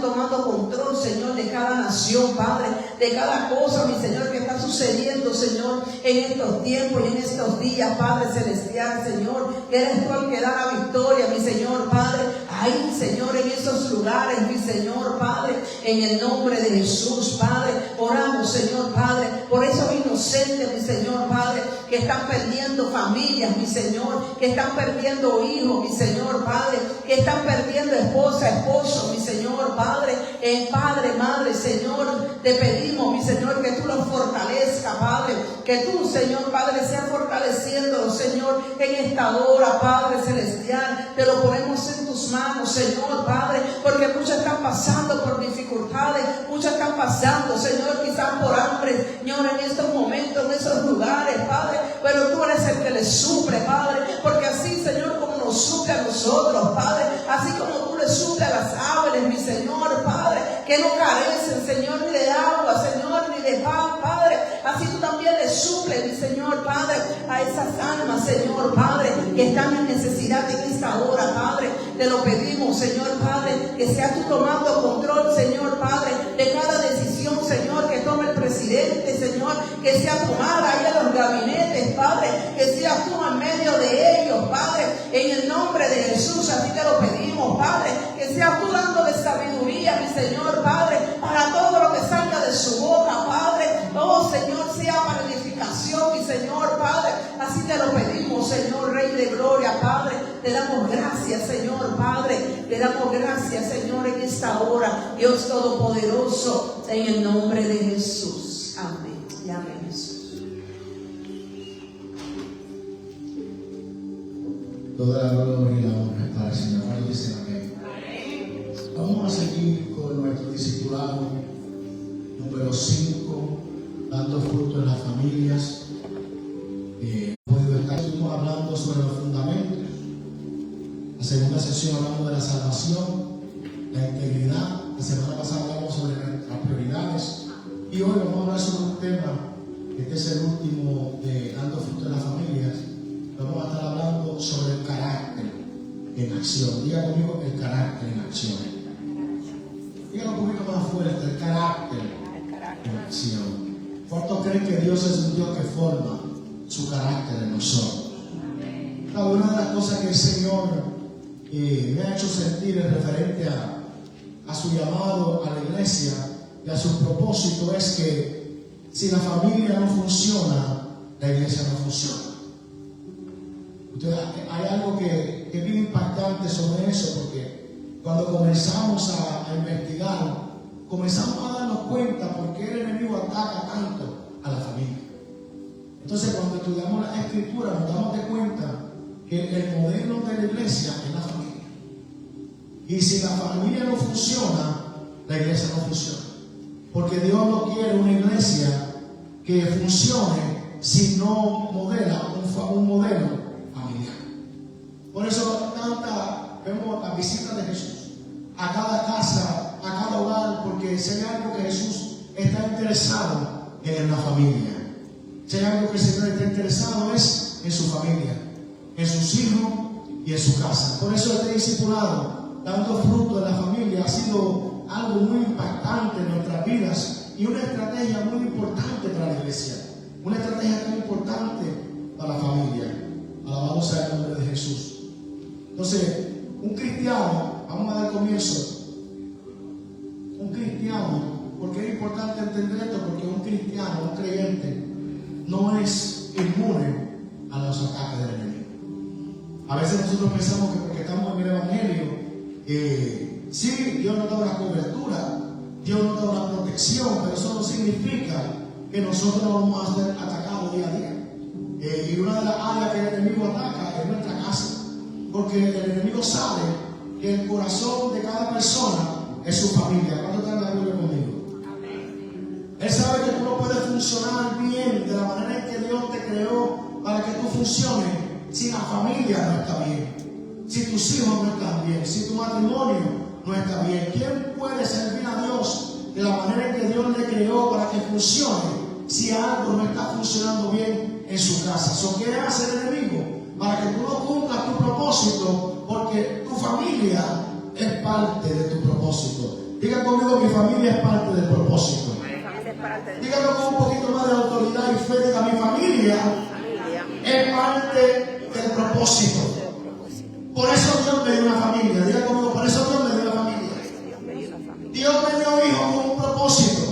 tomando control, Señor, de cada nación, Padre, de cada cosa, mi Señor, que está sucediendo, Señor, en estos tiempos y en estos días, Padre celestial, Señor, que eres tú el que da la victoria, mi Señor, Padre, ahí, Señor, en esos lugares, mi Señor, Padre, en el nombre de Jesús, Padre, oramos, Señor, Padre, por esos inocentes, mi Señor, Padre, que están perdiendo familias, mi Señor, que están perdiendo hijos, mi Señor, Padre, que están perdiendo esposa, esposo, mi Señor, Padre, Padre, Madre, Señor, te pedimos, mi Señor, que tú los fortalezcas, Padre, que tú, Señor, Padre, seas fortaleciéndolos, Señor, en esta hora, Padre celestial, te lo ponemos en tus manos, Señor, Padre, porque muchos están pasando por dificultades, muchos están pasando, Señor, quizás por hambre, Señor, en estos momentos, en esos lugares, Padre, pero tú eres el que les suple, Padre, porque así, Señor, como nos suple a nosotros, Padre, así como tú le suples a las aves, mi Señor, Padre, que no carecen, Señor, ni de agua, Señor, ni de pan, Padre, así tú también le suples, mi Señor, Padre, a esas almas, Señor, Padre, que están en necesidad en esta hora, Padre, te lo pedimos, Señor, Padre, que seas tú tomando control, Señor, Padre, de cada decisión, Señor, que tome el presidente, Señor, que sea tomada ahí en los gabinetes, Padre, que seas tú en medio de ellos, Padre, en el nombre de Jesús, así te lo pedimos, Padre, que seas tú dándole sabiduría, mi Señor, Padre, para todo lo que salga de su boca, Padre, oh Señor, sea para edificación, mi Señor, Padre, así te lo pedimos, Señor, Rey de Gloria, Padre, te damos gracias, Señor, Padre, te damos gracias, Señor, en esta hora, Dios Todopoderoso, en el nombre de Jesús, amén, y amén, Jesús. Toda la gloria y la honra para el Señor. ¿Cuántos dicen amén? Vamos a seguir con nuestro discipulado número 5, dando fruto en las familias. Estuvimos hablando sobre los fundamentos. La segunda sesión hablamos de la salvación, la integridad. La semana pasada hablamos sobre las prioridades. Y hoy vamos a hablar sobre un tema, este es el último de dando fruto en las familias. Vamos a estar hablando sobre el carácter en acción. Diga conmigo el carácter en acción. Dígalo un poquito más fuerte, el carácter en acción. ¿Cuántos creen que Dios es un Dios que forma su carácter en nosotros? Una de las cosas que el Señor me ha hecho sentir en referente a su llamado a la iglesia y a su propósito es que si la familia no funciona, la iglesia no funciona. Hay algo que es bien impactante sobre eso, porque cuando comenzamos a investigar, comenzamos a darnos cuenta por qué el enemigo ataca tanto a la familia. Entonces, cuando estudiamos la Escritura, nos damos de cuenta que el modelo de la iglesia es la familia. Y si la familia no funciona, la iglesia no funciona. Porque Dios no quiere una iglesia que funcione si no modela un modelo familiar. Por eso vemos la visita de Jesús a cada casa, a cada hogar, porque si hay algo que Jesús está interesado en la familia. Si hay algo que el Señor está interesado es en su familia, en sus hijos y en su casa. Por eso este discipulado, dando fruto de la familia, ha sido algo muy impactante en nuestras vidas y una estrategia muy importante para la iglesia. Una estrategia muy importante para la familia. Alabado sea el nombre de Jesús. Entonces, un cristiano, vamos a dar comienzo. Un cristiano, porque es importante entender esto, porque un cristiano, un creyente, no es inmune a los ataques del enemigo. A veces nosotros pensamos que porque estamos en el Evangelio, sí, Dios nos da una cobertura, Dios nos da una protección, pero eso no significa que nosotros no vamos a ser atacados día a día. Y una de las áreas que el enemigo ataca es nuestra casa, porque el enemigo sabe que el corazón de cada persona es su familia. ¿Cuánto están de acuerdo conmigo? Él sabe que tú no puedes funcionar bien de la manera en que Dios te creó para que tú funciones si la familia no está bien, si tus hijos no están bien, si tu matrimonio no está bien. ¿Quién puede servir a Dios de la manera en que Dios le creó para que funcione si algo no está funcionando bien en su casa? ¿Qué hace el enemigo? Para que tú no cumplas tu propósito, porque tu familia es parte de tu propósito. Diga conmigo, mi familia es parte del propósito. Dígalo con un poquito más de autoridad y fe. Diga, mi familia es parte del propósito. Por eso Dios me dio una familia. Diga conmigo, por eso Dios me dio una familia. Dios me dio hijos con un propósito.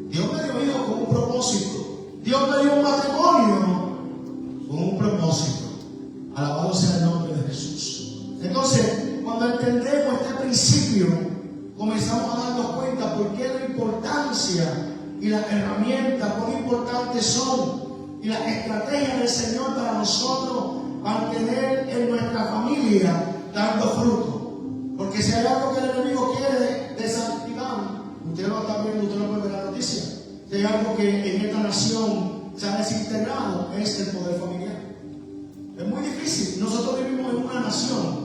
Dios me dio hijos con un propósito. Dios me dio un matrimonio con un propósito. Alabado sea el nombre de Jesús. Entonces, cuando entendemos este principio, comenzamos a darnos cuenta por qué la importancia y las herramientas, cuán importantes son, y las estrategias del Señor para nosotros mantener en nuestra familia dando fruto. Porque si hay algo que el enemigo quiere desactivar, usted lo está viendo, usted lo puede ver en la noticia. Si hay algo que en esta nación se ha desintegrado, es el poder familiar. Es muy difícil. Nosotros vivimos en una nación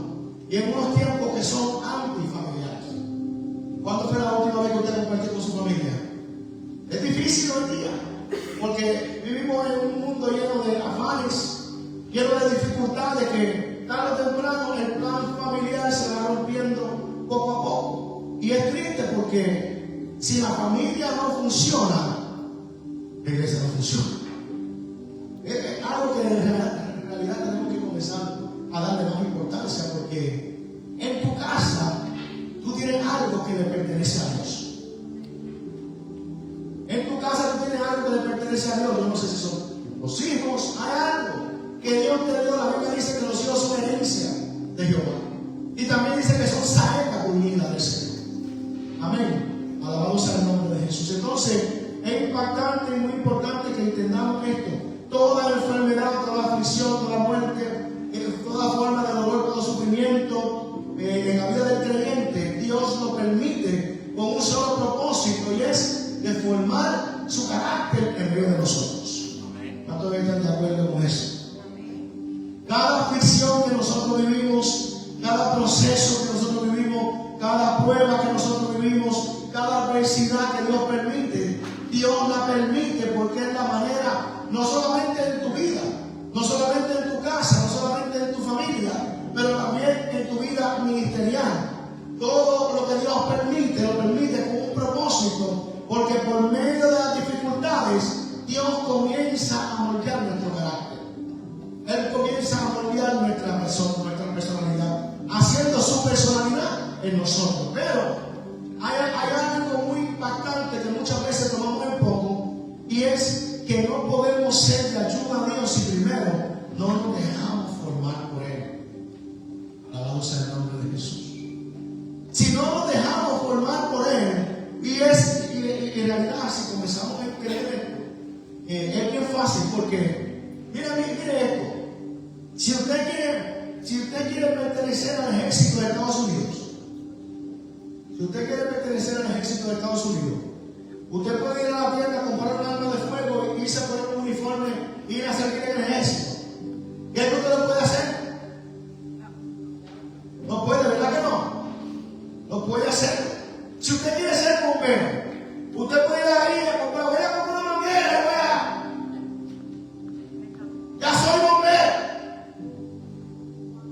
y en unos tiempos que son antifamiliares. ¿Cuándo fue la última vez que usted compartió con su familia? Es difícil hoy día, porque vivimos en un mundo lleno de afanes, lleno de dificultades que tarde o temprano el plan familiar se va rompiendo poco a poco. Y es triste porque si la familia no funciona, la iglesia no funciona. Es algo que en realidad tenemos que comenzar a darle más importancia, porque en tu casa tú tienes algo que le pertenece a Dios. En tu casa tú tienes algo que le pertenece a Dios. Yo no sé si son los hijos, hay algo que Dios te dio. La Biblia dice que los hijos son herencia de Jehová. Y también dice que son saeta unida del Señor. Amén. Alabado sea el nombre de Jesús. Entonces, es impactante y muy importante que entendamos esto. Toda enfermedad, toda aflicción, toda muerte, toda forma de dolor, todo sufrimiento en la vida del creyente, Dios lo permite con un solo propósito, y es de formar su carácter en medio de nosotros. ¿Cuántos están de acuerdo con eso? Cada aflicción que nosotros vivimos, cada proceso que nosotros vivimos, cada prueba que nosotros vivimos, cada adversidad que Dios permite, Dios la permite porque es la manera, no solamente en tu vida, no solamente en tu casa, no solamente en tu familia, pero también en tu vida ministerial. Todo lo que Dios permite, lo permite con un propósito, porque por medio de las dificultades, Dios comienza a moldear nuestro carácter. Él comienza a moldear nuestra personalidad, haciendo su personalidad en nosotros. Pero hay algo muy impactante que muchas veces tomamos en poco, y es que no podemos ser de ayuda a Dios si primero no nos dejamos formar por Él. Alabado sea el nombre de Jesús. Si no nos dejamos formar por Él, y en realidad si comenzamos a entender, es bien fácil, porque mire esto. Si usted quiere pertenecer al ejército de Estados Unidos, usted puede ir a la tienda a comprar un arma de fuego y irse a poner un uniforme y ir a servir en el ejército. ¿Y eso usted lo puede hacer? No puede, ¿verdad que no? Lo puede hacer. Si usted quiere ser bombero, usted puede ir ahí a comprar, voy a comprar una manguera, ya soy bombero.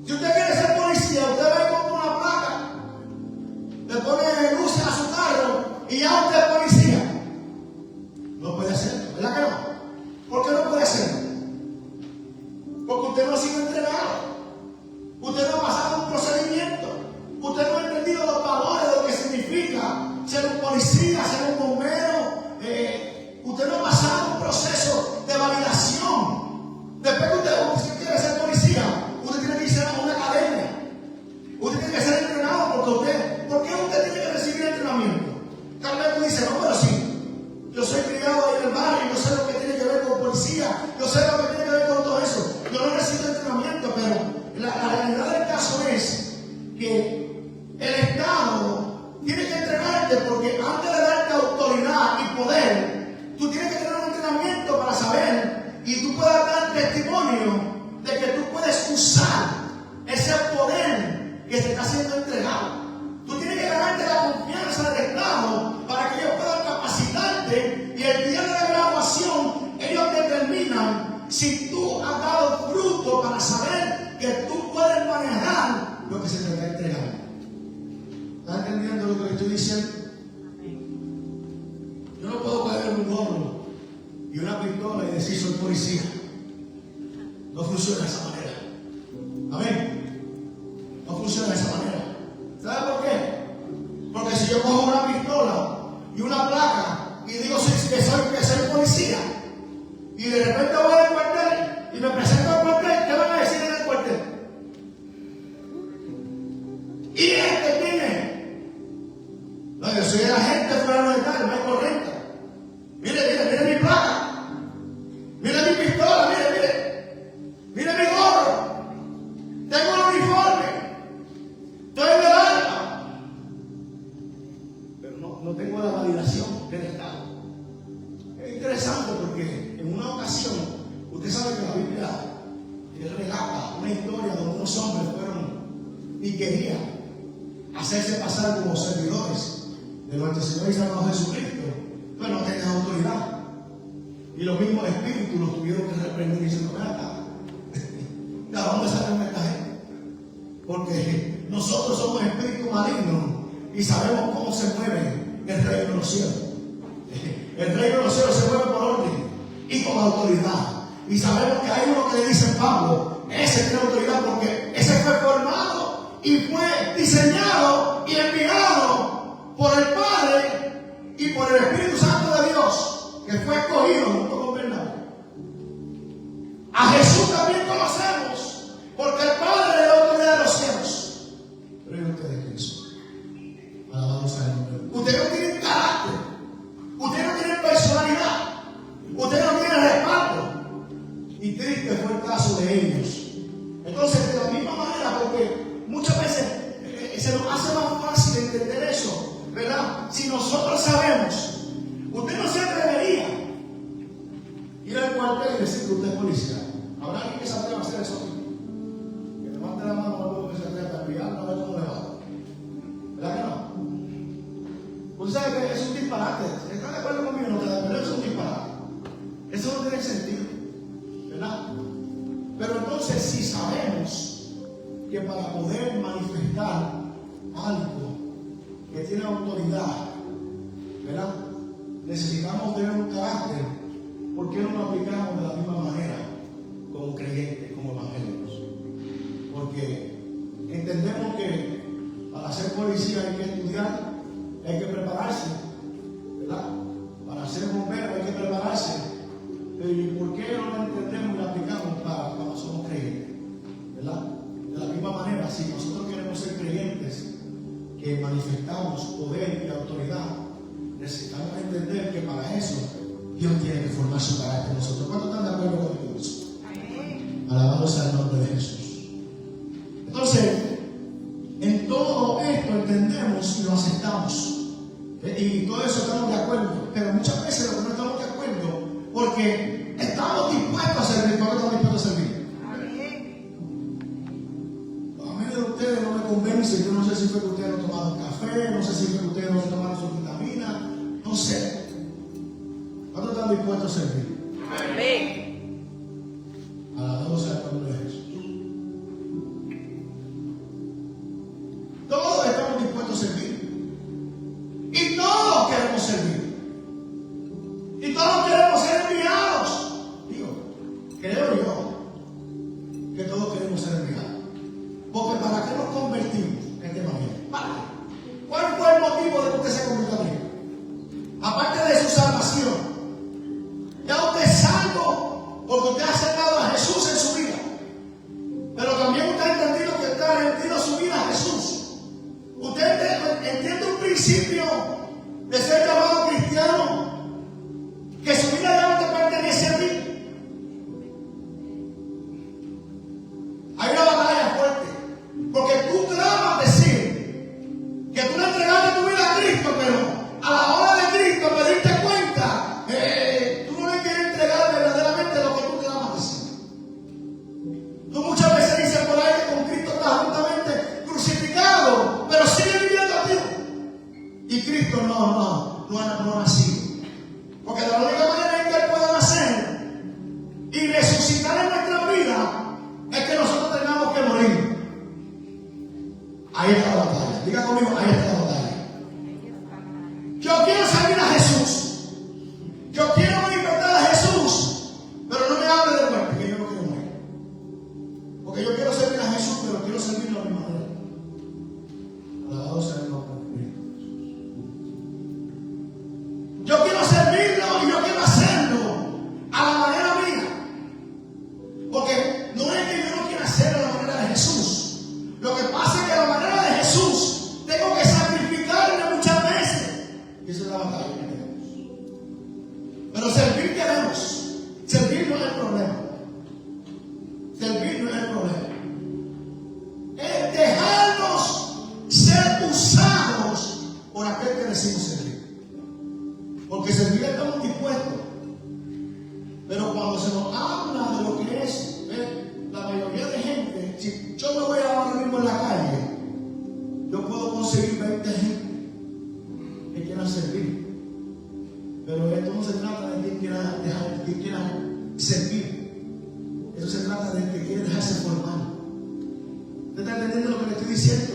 Si usted quiere ser policía, usted va y compra una placa, le pone luces a su carro y ya usted es policía. No puede hacerlo, ¿verdad que no? ¿Por qué no puede hacerlo? Porque usted no ha sido entrenado. Usted no ha pasado un procedimiento. Usted no ha entendido los valores de lo que significa ser un policía, ser un bombero. Usted no ha pasado un proceso de validación. Después que usted quiere ser policía, usted tiene que irse a una academia. Usted tiene que ser entrenado ¿por qué usted tiene que recibir entrenamiento? Tal vez tú dices, no, pero sí. Yo soy criado ahí en el barrio, yo sé lo que tiene que ver con policía, yo sé lo que tiene que ver con todo eso. Yo no necesito entrenamiento, pero la realidad del caso es que el Estado tiene que entrenarte, porque antes de darte autoridad y poder, tú tienes que tener un entrenamiento para saber y tú puedas dar testimonio de que tú puedes usar ese poder que te está siendo entregado. Tú tienes que ganarte la confianza del Estado para que ellos puedan capacitarte, y el día de la graduación ellos determinan si tú has dado fruto para saber que tú puedes manejar lo que se te está entregando. ¿Estás entendiendo estoy diciendo? Yo no puedo poner un gorro y una pistola y decir soy policía. No funciona de esa manera. Amén. No funciona de esa manera. ¿Sabe por qué? Porque si yo cojo una pistola y una placa y digo que soy policía y de repente voy al cuartel y me presento al cuartel, ¿qué van a decir en el cuartel? ¿Y quién es? No, yo soy el agente fulano de tal, no hay correcta. Mire mi placa. Mire mi pistola, mire mi gorro. Tengo un uniforme. Estoy en el arma. Pero no tengo la validación del Estado. Es interesante porque en una ocasión, usted sabe que la Biblia relata una historia donde unos hombres fueron y querían hacerse pasar como servidores de nuestro Señor y Salvador Jesucristo, pero no tenían autoridad. Y los mismos espíritus los tuvieron que reprender diciendo: ven acá, ¿de dónde salen esta gente? Porque nosotros somos espíritus malignos y sabemos cómo se mueve el reino de los cielos. El reino de los cielos se mueve por orden y con autoridad. Y sabemos que hay uno que le dice Pablo, ese tiene autoridad porque ese fue formado y fue diseñado y enviado por el Padre y por el Espíritu Santo de Dios, que fue escogido junto con Bernabé. A Jesús también conocemos, porque el Padre le da autoridad de los cielos. Pero ¿y ustedes quiénes son? Alabado sea el nombre de Dios. Ustedes no tienen carácter, ustedes no tienen personalidad, ustedes no tienen respaldo. Y triste fue el caso de ellos. Entonces, de la misma manera, porque muchas veces se nos hace más fácil entender eso, ¿verdad? Si nosotros sabemos, usted no se atrevería ir al cuartel y decir que usted es policía. ¿Habrá alguien que se atreva a hacer eso? Que levante la mano a uno que se atreva a pillarlo, a ver cómo le va. ¿Verdad que no? Usted sabe que es un disparate. ¿Está de acuerdo conmigo? No, pero eso es un disparate. Eso no tiene sentido, ¿verdad? Pero entonces, si sabemos que para poder manifestar algo que tiene autoridad, ¿verdad?, necesitamos tener un carácter, ¿por qué no lo aplicamos de la misma manera como creyentes, como evangélicos? Porque entendemos que para ser policía hay que estudiar, hay que prepararse, ¿verdad? Para ser bombero hay que prepararse. ¿Y por qué no lo entendemos y lo aplicamos para cuando somos creyentes? ¿Verdad? De la misma manera, si nosotros queremos ser creyentes que manifestamos poder y autoridad, necesitamos entender que para eso Dios tiene que formar su carácter en nosotros. ¿Cuántos están de acuerdo con eso? Alabado sea el nombre de Jesús. Entonces, en todo esto entendemos y lo aceptamos. Y todo eso estamos de acuerdo. Pero muchas veces lo que no estamos de acuerdo, porque estamos dispuestos a servir. ¿Por qué estamos dispuestos a servir? A mí de ustedes no me convence. Yo no sé si fue que ustedes no tomaron café, no sé si fue que ustedes no tomaron su vitamina, no sé. ¿Cuántos están dispuestos a servir? Amén. Alabado sea el nombre de Jesús. Todos estamos dispuestos a servir. Y todos queremos servir. Y todos queremos ser enviados. Digo, creo yo que todos queremos ser enviados. Porque ¿para qué nos convertimos en este momento? ¿Para qué? ¿Cuál fue el motivo de que usted se convirtió a Cristo? Aparte de su salvación. Ya usted es salvo porque usted ha aceptado a Jesús en su vida. Pero también usted ha entendido que usted ha rendido su vida a Jesús. Usted entiende un principio de ser llamado cristiano, que su vida ya no te pertenece a ti. Hay una batalla fuerte, porque tú clamas decir que tú le entregaste tu vida a Cristo, pero a la hora de Cristo me diste cuenta, tú no le quieres entregar verdaderamente lo que tú clamas decir. Tú muchas veces dices por ahí que con Cristo estás juntamente crucificado, pero sigue viviendo activo. Y Cristo no ha nacido. Porque de la única manera en que Él pueda nacer y resucitar en nuestra vida es que nosotros tengamos que morir. Ahí está la batalla. Diga conmigo, ahí está la batalla. decimos servir. Porque servir estamos dispuestos. Pero cuando se nos habla de lo que es la mayoría de gente, si yo me voy ahora mismo en la calle, yo puedo conseguir 20 gente que quieran servir. Pero esto no se trata de quien quiera servir. Eso se trata de que quiere dejarse formar. ¿Usted está entendiendo lo que le estoy diciendo?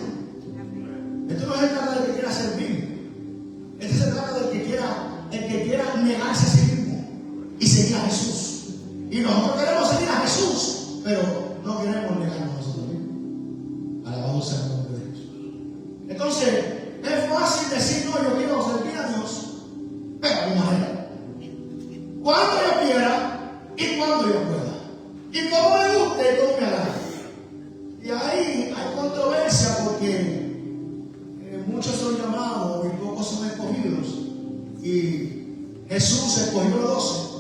Esto no se trata de que quiera servir. Esto se trata del que quiera negarse a sí mismo y seguir a Jesús. Y nosotros queremos seguir a Jesús, pero no queremos negarnos a nosotros mismos. Alabado sea el nombre de Jesús. Entonces, es fácil decir, no, yo quiero servir a Dios, pero a mi manera. Cuando yo quiera y cuando yo pueda. Y como me guste y como me agrade. Y ahí hay controversia porque muchos son llamados y pocos son escogidos. Y Jesús escogió 12.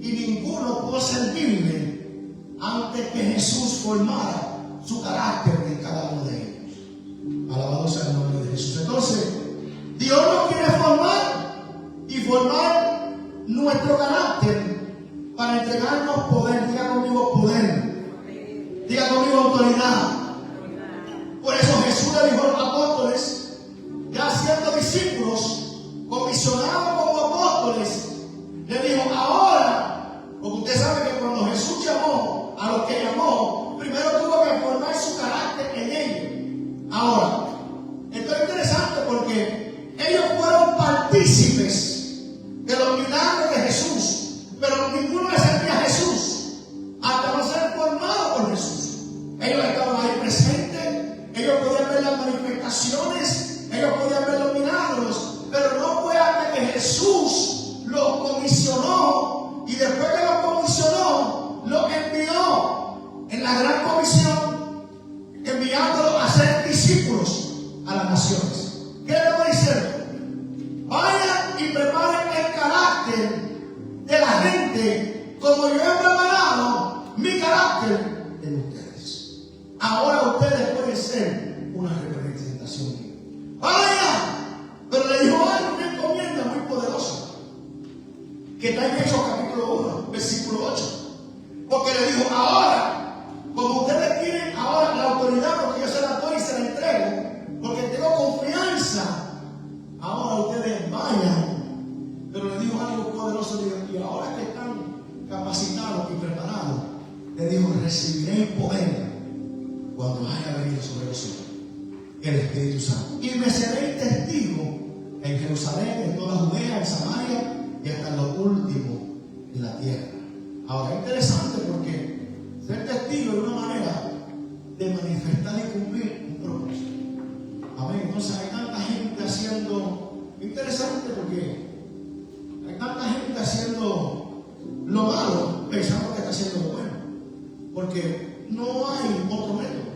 Y ninguno pudo servirle antes que Jesús formara su carácter en cada uno de ellos. Alabado sea el nombre de Jesús. Entonces, Dios nos quiere formar y formar nuestro carácter para entregarnos poder. Diga conmigo poder. Diga conmigo autoridad. Por eso Jesús le dijo a los apóstoles, ya siendo discípulos, comisionados como apóstoles, le dijo, ahora, porque usted sabe que cuando Jesús llamó a los que llamó, primero tuvo que formar su carácter en ellos. Ahora, esto es interesante porque ellos fueron partícipes de los milagros de Jesús, pero ninguno le servía a Jesús hasta no ser formado por Jesús. Ellos estaban ahí presentes, ellos podían ver las manifestaciones, ellos podían ver los milagros, pero no fue hasta que Jesús los comisionó y después que los comisionó, los envió en la gran comisión, enviándolos a ser discípulos a las naciones. ¿Qué le voy a decir? Vayan y preparen el carácter de la gente como yo he preparado mi carácter en ustedes. Ahora ustedes pueden ser una representación mía. ¡Vaya! Pero le dijo algo, una encomienda muy poderosa, que está en Hechos capítulo 1, versículo 8. Porque le dijo, ahora, como ustedes tienen ahora la autoridad, porque yo se la doy y se la entrego, porque tengo confianza, ahora ustedes vayan. Pero le dijo algo poderoso, y ahora que están capacitados y preparados, le dijo, recibiréis poder cuando haya venido sobre vosotros el Espíritu Santo. Y me seréis testigo en Jerusalén, en toda Judea, en Samaria y hasta lo último de la tierra. Ahora es interesante porque ser testigo es una manera de manifestar y cumplir un propósito. Amén. Entonces hay tanta gente haciendo, interesante porque hay tanta gente haciendo lo malo pensando que está haciendo lo bueno. Porque no hay otro método.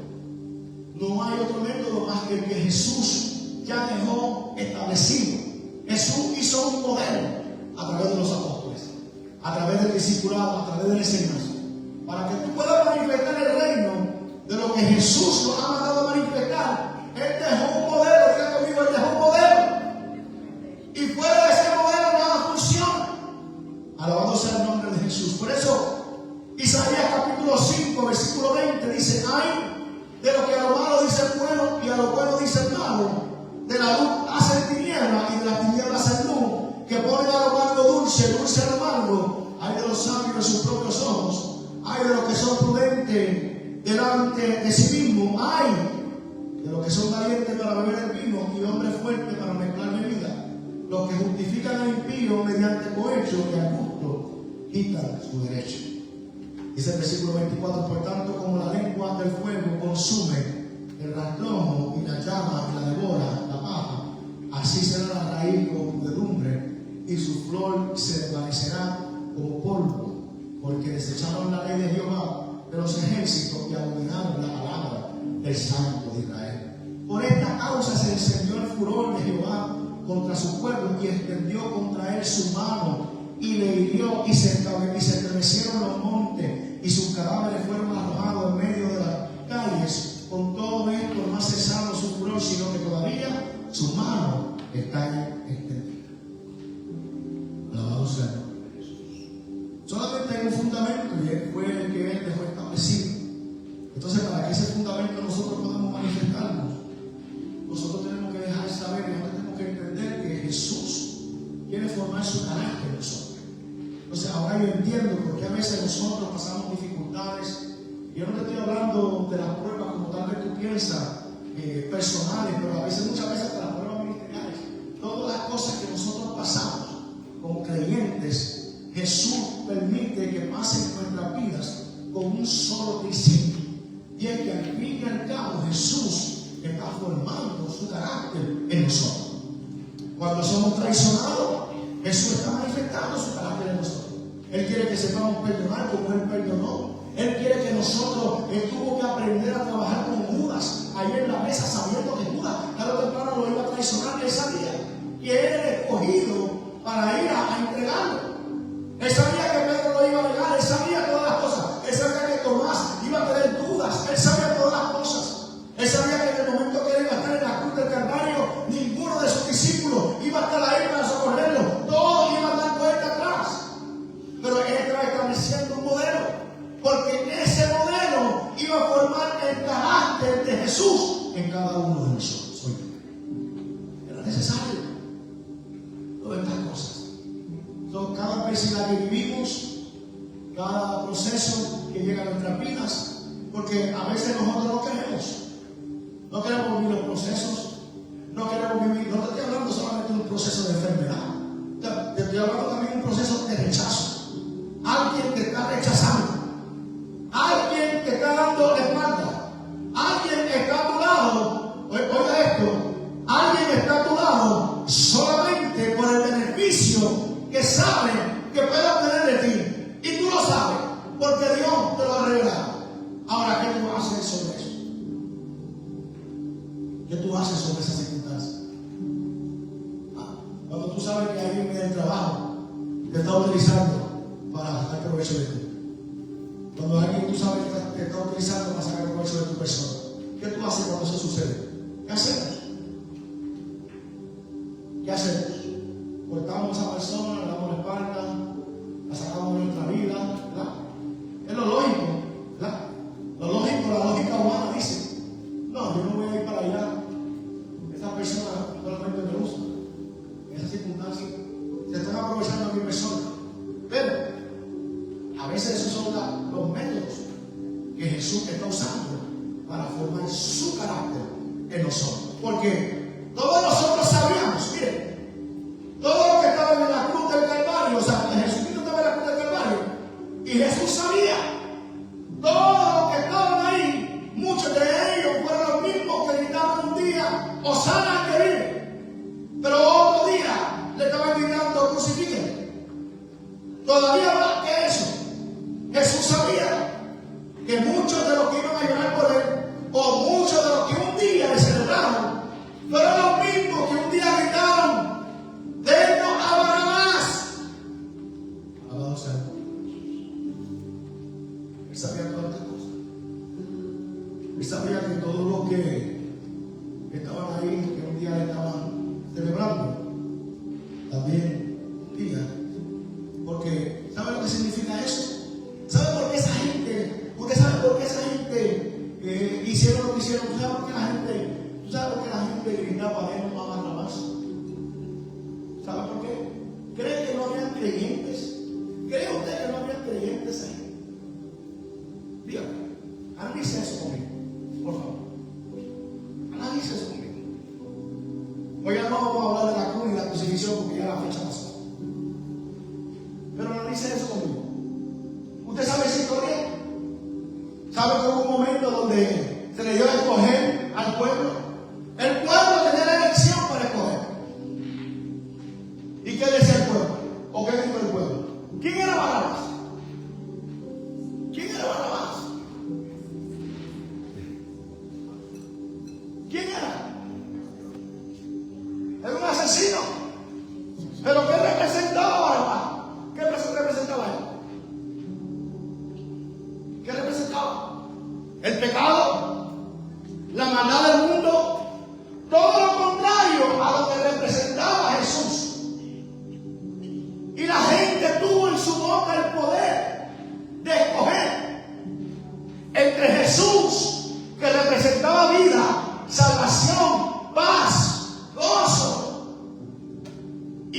No hay otro método más que el que Jesús ya dejó establecido. Jesús hizo un modelo a través de los apóstoles, a través del discipulado, a través de la enseñanza, para que tú puedas manifestar el reino de lo que Jesús nos ha mandado a manifestar. Él dejó un modelo, diga conmigo, Él dejó un modelo. Y fuera de ese modelo nada funciona. Alabado sea el nombre de Jesús. Por eso, Isaías capítulo 5, versículo 20 dice, ay de lo que a lo malo dice el bueno y a lo bueno dice el malo, de la luz hacen tinieblas y de las tinieblas hacen luz, que ponen a lo malo dulce, dulce a lo malo. Hay de los sabios de sus propios ojos, hay de los que son prudentes delante de sí mismos, hay de los que son valientes para beber el vino y hombres fuertes para mezclar bebida, los que justifican al impío mediante cohecho y al justo quitan su derecho. Dice el versículo 24, por tanto, como la lengua del fuego consume el rastrojo y la llama y la devora, la paja, así será la raíz como pudredumbre y su flor se desvanecerá como polvo, porque desecharon la ley de Jehová de los ejércitos y abominaron la palabra del Santo de Israel. Por esta causa se encendió el furor de Jehová contra su pueblo y extendió contra él su mano y le hirió y se estremecieron los montes y sus cadáveres fueron arrojados en medio de las calles. Con todo esto no ha cesado su furor, sino que todavía su mano está en ti. Alabado sea el nombre de Jesús. Solamente hay un fundamento y fue el que Él dejó establecido. Entonces, para que ese fundamento nosotros podamos manifestarnos, nosotros tenemos que dejar saber, nosotros tenemos que entender que Jesús quiere formar su carácter en nosotros. Entonces, ahora yo entiendo por qué a veces nosotros pasamos dificultades. Yo no te estoy hablando de las pruebas como tal vez tú piensas, personales, pero a veces, muchas veces, de las pruebas ministeriales. Todas las cosas que nosotros pasamos como creyentes, Jesús permite que pasen nuestras vidas con un solo principio. Y es que al fin y al cabo Jesús está formando su carácter en nosotros. Cuando somos traicionados, Jesús está manifestando su carácter en nosotros. Él quiere que sepamos perdonar como Él perdonó. Él quiere que nosotros tuvo que aprender a trabajar con Judas ahí en la mesa, sabiendo que Judas tarde o temprano lo iba a traicionar. Él sabía que él era escogido para ir a entregarlo. Él sabía que Pedro lo iba a negar. Él sabía todas las cosas. Él sabía que Tomás iba a tener dudas. Él sabía todas las cosas. Él sabía que en el momento que él iba a estar en la cruz del Calvario, ninguno de sus discípulos iba a estar ahí para socorrerlo. Todos iban a dar vuelta atrás. Pero él estaba estableciendo un modelo. Porque ese modelo iba a formar el carácter de Jesús en cada uno de nosotros. Era necesario todas estas cosas. Entonces, cada adversidad que vivimos, cada proceso que llega a nuestras vidas, porque a veces nosotros no queremos vivir los procesos, no te estoy hablando solamente de un proceso de enfermedad, te estoy hablando también de un proceso de rechazo. Alguien te está rechazando. Alguien te está dando la espalda. Alguien está a tu lado. Oiga esto. Alguien está a tu lado solamente por el beneficio que sabe que puede obtener de ti. Y tú lo sabes porque Dios te lo ha revelado. Ahora, ¿qué tú haces sobre eso? ¿Qué tú haces sobre esa circunstancia? Cuando tú sabes que alguien en el trabajo te está utilizando para sacar provecho de ti. Cuando alguien tú sabes que te está utilizando para sacar provecho de tu persona, ¿qué tú haces cuando eso sucede? ¿Qué hacemos? ¿Qué hacemos? Cortamos a esa persona, le damos la espalda, la sacamos de nuestra vida, ¿verdad? Es lo lógico, ¿verdad? Lo lógico, la lógica humana dice, no, yo no voy a ir para allá. Esa persona solamente me usa. En esa circunstancia se están aprovechando de mi persona. Pero a veces esos son los métodos que Jesús está usando para formar su carácter en nosotros. Porque todos nosotros sabíamos, miren, todo lo que estaba en la cruz del Calvario, o sea, Jesucristo estaba en la cruz del Calvario, y Jesús sabía, todos los que estaban ahí, muchos de ellos fueron los mismos que gritaban un día, Hosana que vive, pero otro día le estaban gritando, crucifíquenme. Todavía más que eso, Jesús sabía que muchos de los que iban a llorar por él, o muchos de los que un día le celebraron, fueron los mismos que un día gritaron, denos a Barrabás. Alabado sea Dios. Él sabía todas estas cosas. Él sabía que todos los que estaban ahí, que un día le estaban celebrando, también un día. Porque, ¿sabe lo que significa eso? ¿Sabe por qué esa gente? ¿Sabe por qué esa gente hicieron lo que hicieron? ¿Sabe por qué la gente gritaba denos a Barrabás? ¿Sabe por qué? ¿Cree que no habían creyentes? ¿Cree usted que no habían creyentes ahí? Dígame, analice eso conmigo, por favor. Analice eso conmigo. Hoy ya no vamos a hablar de la cruz y la crucifixión porque ya la fecha pasó. Pero analice eso conmigo. ¿Usted sabe esa historia? ¿Sabe que hubo un momento donde se le dio a escoger al pueblo? El pueblo tenía la elección para escoger. ¿Y qué decía el pueblo? ¿O qué dijo el pueblo? ¿Quién era Barrabás? ¿Quién era Barrabás? ¿Quién era? Era un asesino. ¿Pero qué representaba Barrabás? ¿Qué representaba él? ¿Qué representaba? El pecado, la maldad del mundo, todo lo contrario a lo que representaba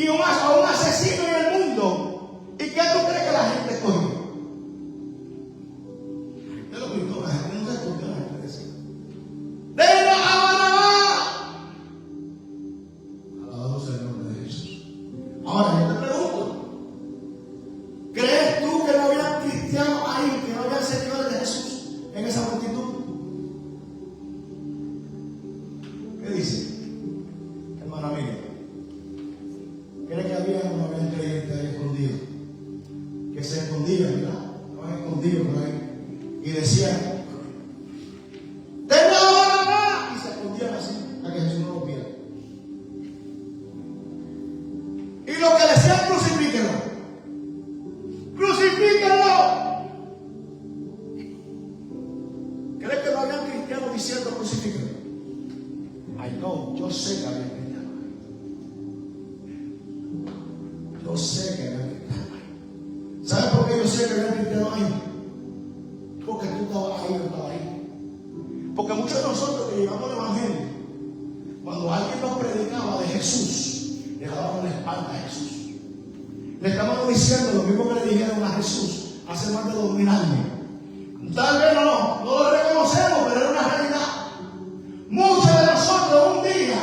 y a un asesino en el mundo. ¿Y qué tú crees que la gente escogió? Yo lo gritó, la gente no se escogió, la gente decía: ¡denos a Barrabás! Alabado sea el nombre de Jesús. Ahora yo te pregunto, ¿crees tú que no había cristianos ahí, que no había seguidores de Jesús en esa multitud? ¿Qué dice, hermana Miguel? ¿Cree que había o no había creyentes ahí escondidos? Que se escondían, ¿verdad? Estaban escondidos por ahí. Y decían: ¡tengo ahora! Y se escondían así, para que Jesús no los viera. Y lo que decían: crucifíquenlo. ¡Crucifíquenlo! ¿Cree que no habían cristianos diciendo crucifíquenlo? Ay, no, yo sé que había cristianos. Yo sé que había cristianos ahí. ¿Sabes por qué yo sé que había cristianos ahí? Porque tú estabas ahí, yo estaba ahí. Porque muchos de nosotros que llevamos el Evangelio, cuando alguien nos predicaba de Jesús, le dábamos la espalda a Jesús. Le estábamos diciendo lo mismo que le dijeron a Jesús hace más de 2000 años. Tal vez no lo reconocemos, pero era una realidad. Muchos de nosotros un día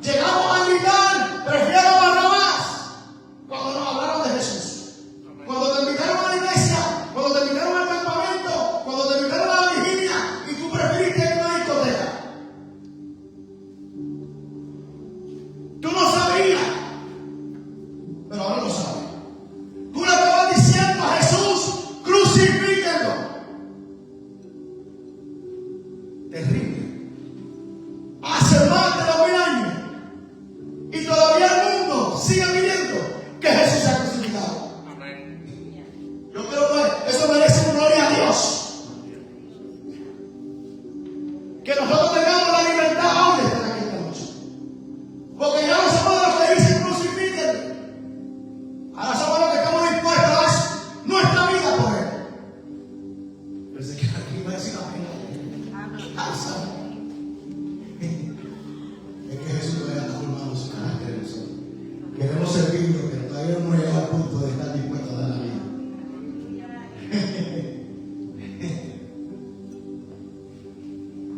llegamos a gritar: prefiero a Barrabás, cuando nos hablaron de Jesús. Cuando te invitaron a la iglesia, cuando te invitaron al campamento, cuando te invitaron a la vigilia, y tú preferiste ir a una discoteca. Tú no sabías, pero ahora lo sabes. Tú le estabas diciendo a Jesús: crucifíquenlo. Terrible. Hace más de 2000 años. Y todavía el mundo sigue pidiendo que Jesús sea crucificado. Yo creo que eso merece una gloria a Dios. Que nosotros tengamos la libertad hoy de estar aquí esta noche. Porque ya no somos los que dicen crucifíquenlo. Ahora somos los que estamos dispuestos a dar nuestra vida por él. Pensé que aquí iba a decir amén. Es que Jesús todavía está formando su carácter en nosotros. Queremos servirlo, pero todavía no hemos llegado al punto de estar dispuestos a dar la vida.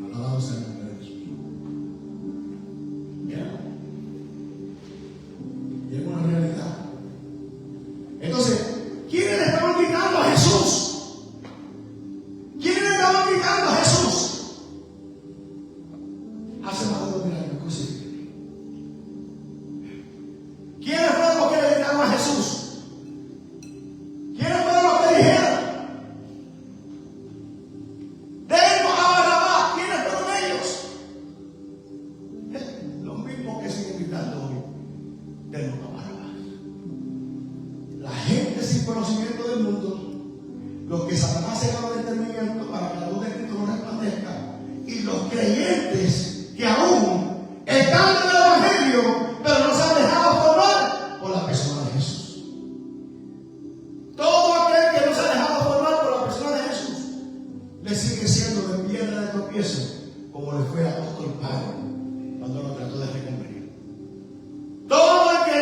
Alabado sea el nombre de Jesús. Y es una realidad. Entonces, ¿quiénes le estaban gritando a Jesús? ¿Quiénes le estaban gritando a Jesús? Hace más de 2000 años, crucifíquenlo. ¿Quiénes fueron los que le gritaron a Jesús? ¿Quiénes fueron los que dijeron: denos a Barrabás? ¿Quiénes fueron ellos? Los mismos que siguen gritando hoy: denos a Barrabás. La gente sin conocimiento del mundo, los que Satanás se daba de entendimiento para que la luz de Cristo no resplandezca, y los creyentes que aún están en el Evangelio, pero no se han dejado formar por la persona de Jesús. Todo aquel que no se ha dejado formar por la persona de Jesús le sigue siendo de piedra de tropiezo, como le fue al apóstol Pablo cuando lo trató de reconvenir. Todo el que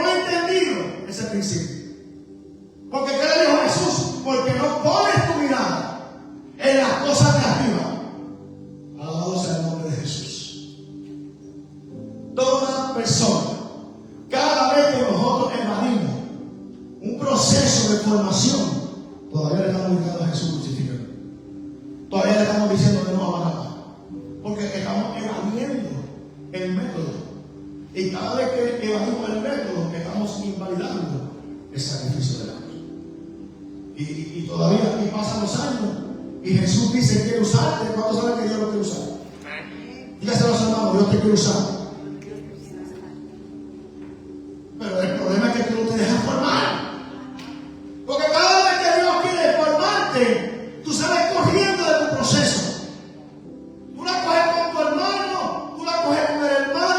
no ha entendido ese principio. Porque ¿qué le dijo Jesús? Porque no pones tu mirada en las cosas de arriba. Alabado sea el nombre de Jesús. Toda persona, cada vez que nosotros evadimos un proceso de formación, todavía le estamos gritando a Jesús crucificado. Todavía le estamos diciendo: denos a Barrabás. Porque estamos evadiendo el método. Y cada vez que evadimos el método, estamos invalidando el sacrificio de la cruz. Y todavía aquí pasan los años y Jesús dice: quiere usarte. ¿Cuántos saben que Dios lo quiere usar? Dígase a los hermanos: Dios te quiere usar. Pero el problema es que tú no te dejas formar. Porque cada vez que Dios quiere formarte, tú sales corriendo de tu proceso. Tú la coges con tu hermano, tú la coges con el hermano,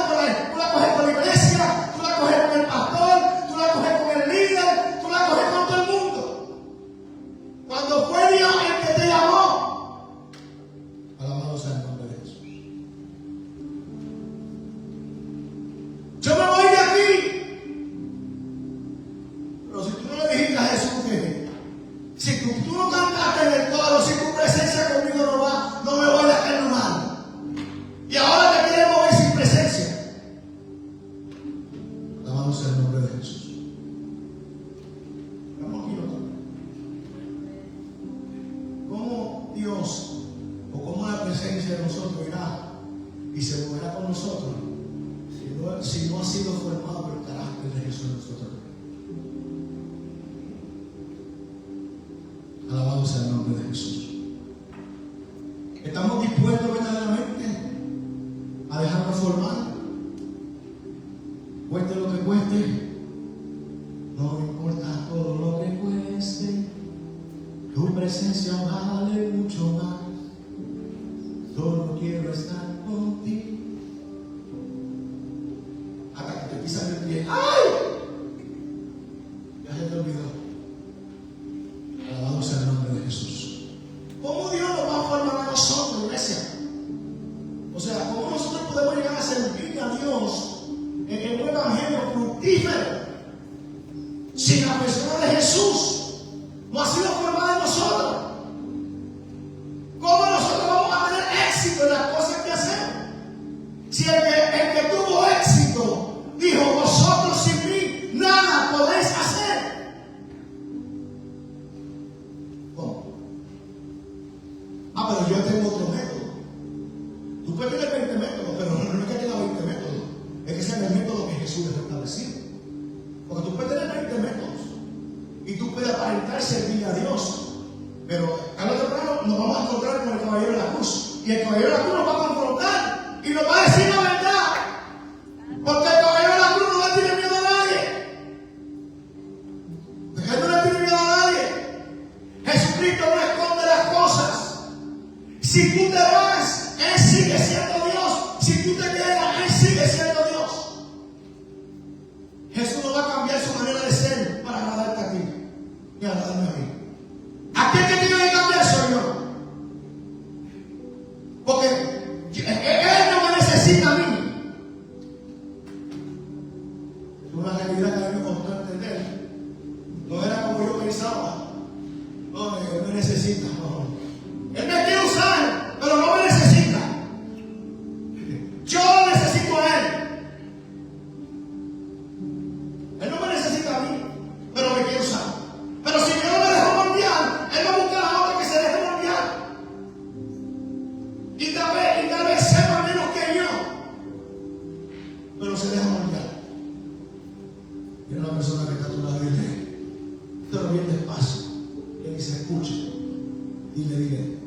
tú la coges con la iglesia, tú la coges con el pastor, tú la coges con el líder, tú la coges con todo el mundo. Cuando fue Dios el que te llamó. Alabado sea el nombre de Jesús. Alabado sea el nombre de Jesús. Estamos aquí nosotros. ¿Cómo Dios o cómo la presencia de nosotros irá y se moverá con nosotros si no ha sido formado el carácter de Jesús en nosotros? Alabado sea el nombre de Jesús. ¿Estamos dispuestos verdaderamente a dejarnos formar? Cueste lo que cueste, no me importa todo lo que cueste, tu presencia vale mucho más, solo quiero estar contigo. Hasta que te pisan el pie, ¡ay! Ya se te olvidó. Alabado sea el nombre de Jesús. ¿Cómo Dios nos va a formar a nosotros, iglesia? O sea, ¿cómo nosotros podemos llegar a servir a Dios en un evangelio fructífero si la persona de Jesús no ha sido formada en nosotros? ¿Cómo nosotros vamos a tener éxito en las cosas que hacemos? Si el que tuvo éxito dijo: vosotros sin mí nada podéis hacer. ¿Cómo? Pero yo tengo otro método. Tú puedes tener 20 métodos, pero no es que tenga 20 métodos, es que sea el método que Jesús dejó establecido. Porque tú puedes tener 20 métodos y tú puedes aparentar servir a Dios, pero tarde o temprano nos vamos a encontrar con el caballero de la cruz, y el caballero de la cruz nos va a confrontar y nos va a decir la verdad, porque el caballero de la cruz no le tiene miedo a nadie. Porque él no le tiene miedo a nadie. Jesucristo no esconde las cosas. Si tú te vas, Él sigue siendo Dios. Si tú te quedas, Él sigue siendo Dios. Jesús no va a cambiar su manera de ser para agradarte a ti y agradarme a mí. Aquel que tiene que cambiar soy yo. Porque Él no me necesita a mí. Es una realidad que a mí me costó entender. No era como yo pensaba. No, Él me necesita. No. Él me quiere usar, pero no me necesita. Yo necesito a Él. Él no me necesita a mí, pero me quiere usar. Pero si yo no me dejo moldear, Él va a buscar a otro que se deje moldear. Y tal vez sepa menos que yo, pero se deja moldear. Y una persona que está a tu lado y dice: pero bien despacio, y él dice: escucha, y le dice: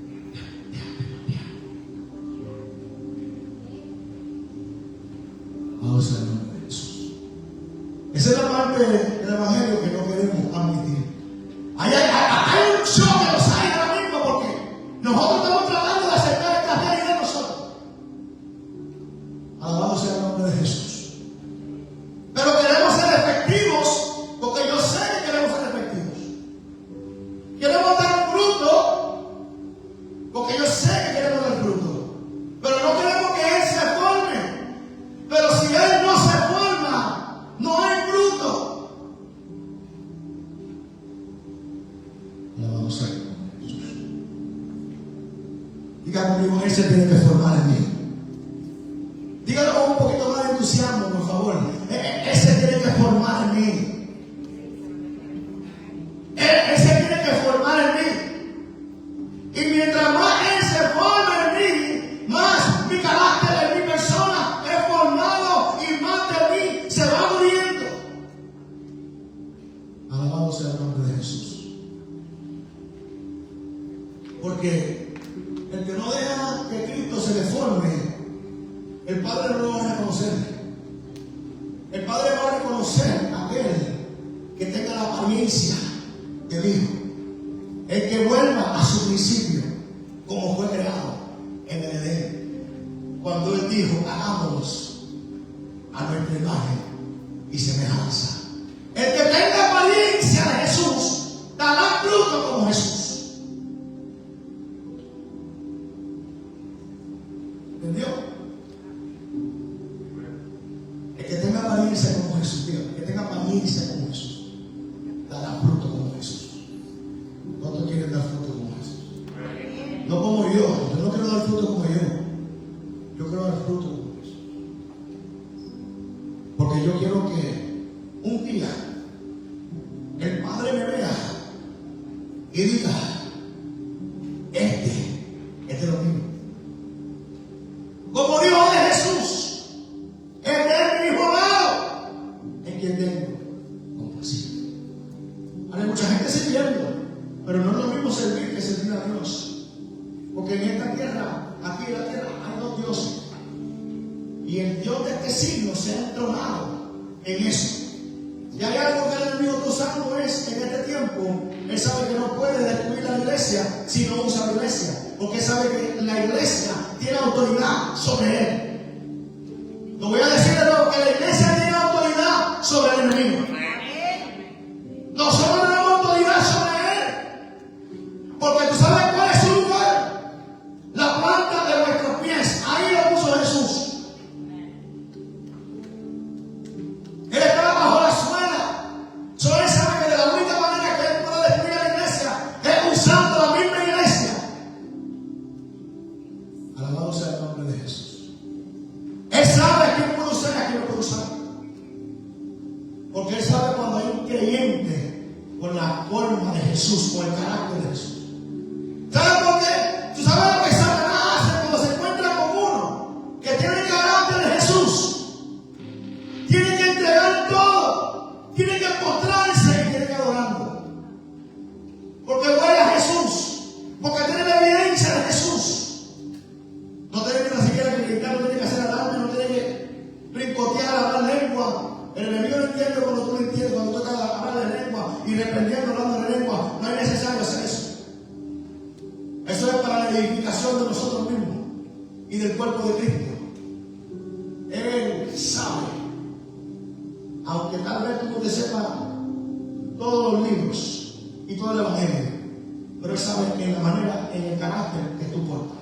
vamos a nombre de Jesús. Esa es la parte del evangelio que no queremos admitir. Hay un show que nos hay ahora mismo porque nosotros estamos tratando de aceptar esta realidad de nosotros. Alabado sea el nombre de Jesús. Pero queremos ser efectivos, porque yo sé que queremos ser efectivos. Queremos dar fruto, porque yo sé que queremos dar fruto. Pero no queremos que Él se forme. Pero si Él no se forma, no hay fruto. Alabado sea el nombre de Jesús. Diga conmigo: Él se tiene que formar en mí. Dígalo con un poquito más de entusiasmo, por favor. Él se tiene que formar en mí. Él se tiene que formar en mí. Y mientras más Él se forma en mí, más mi carácter, mi persona es formado y más de mí se va muriendo. Alabado sea el nombre de Jesús. Porque el que no deja que Cristo se le forme, el Padre no lo va a reconocer. El Padre va a reconocer a aquel que tenga la apariencia del Hijo, el que vuelva a su principio, como fue creado en el Edén, cuando Él dijo: hagámonos a nuestra imagen y semejanza. El que tenga apariencia de Jesús dará fruto como Jesús. ¿Entendió? El que tenga apariencia como Jesús, Dios, el que tenga apariencia como Jesús, dará fruto como Jesús. ¿Cuántos quieren dar fruto como Jesús? No como yo no quiero dar fruto como yo quiero dar fruto como Jesús. Porque yo quiero que un día el Padre me vea y diga, este es lo mío. Como dijo de Jesús, el de mi hijo amado, en quien tengo compasión. Hay mucha gente sirviendo, pero no es lo mismo servir que servir a Dios. Porque en esta tierra, aquí en la tierra, hay dos dioses. Y el Dios de este siglo se ha entronado en eso. Y hay algo que el enemigo está usando es, en este tiempo, él sabe que no puede destruir la iglesia si no usa la iglesia. Porque sabe que la iglesia tiene autoridad sobre él. Lo voy a decir de nuevo, que la iglesia tiene autoridad sobre el enemigo. Nosotros tenemos autoridad sobre él. Porque tú sabes cuál es su lugar. La planta de vuestros pies. Ahí lo puso Jesús. Él estaba bajo la suela. Solo él sabe que de la única manera que él puede destruir a la iglesia es usando la misma iglesia. Alabado sea el nombre de Jesús. Él sabe a quién puede usar y a quién no puede usar. Porque él sabe cuando hay un creyente con la forma de Jesús, con el carácter de Jesús. ¿Sabes por qué? ¿Tú sabes lo que Satanás hace cuando se encuentra con uno que tiene el carácter de Jesús? Tiene que entregar todo, tiene que postrarse y tiene que adorarlo. Porque huele a Jesús, porque tiene la evidencia de Jesús. No tiene que ni siquiera que gritar, no tiene que hacer alarme, no tiene que brincotear, hablar lengua. El enemigo no entiende cuando tú lo entiendes, cuando tú estás hablando de lengua y reprendiendo hablando de lengua. No es necesario hacer eso. Eso es para la edificación de nosotros mismos y del cuerpo de Cristo. Él sabe, aunque tal vez tú no te sepas todos los libros y todo el evangelio, pero él sabe en la manera, en el carácter que tú portas.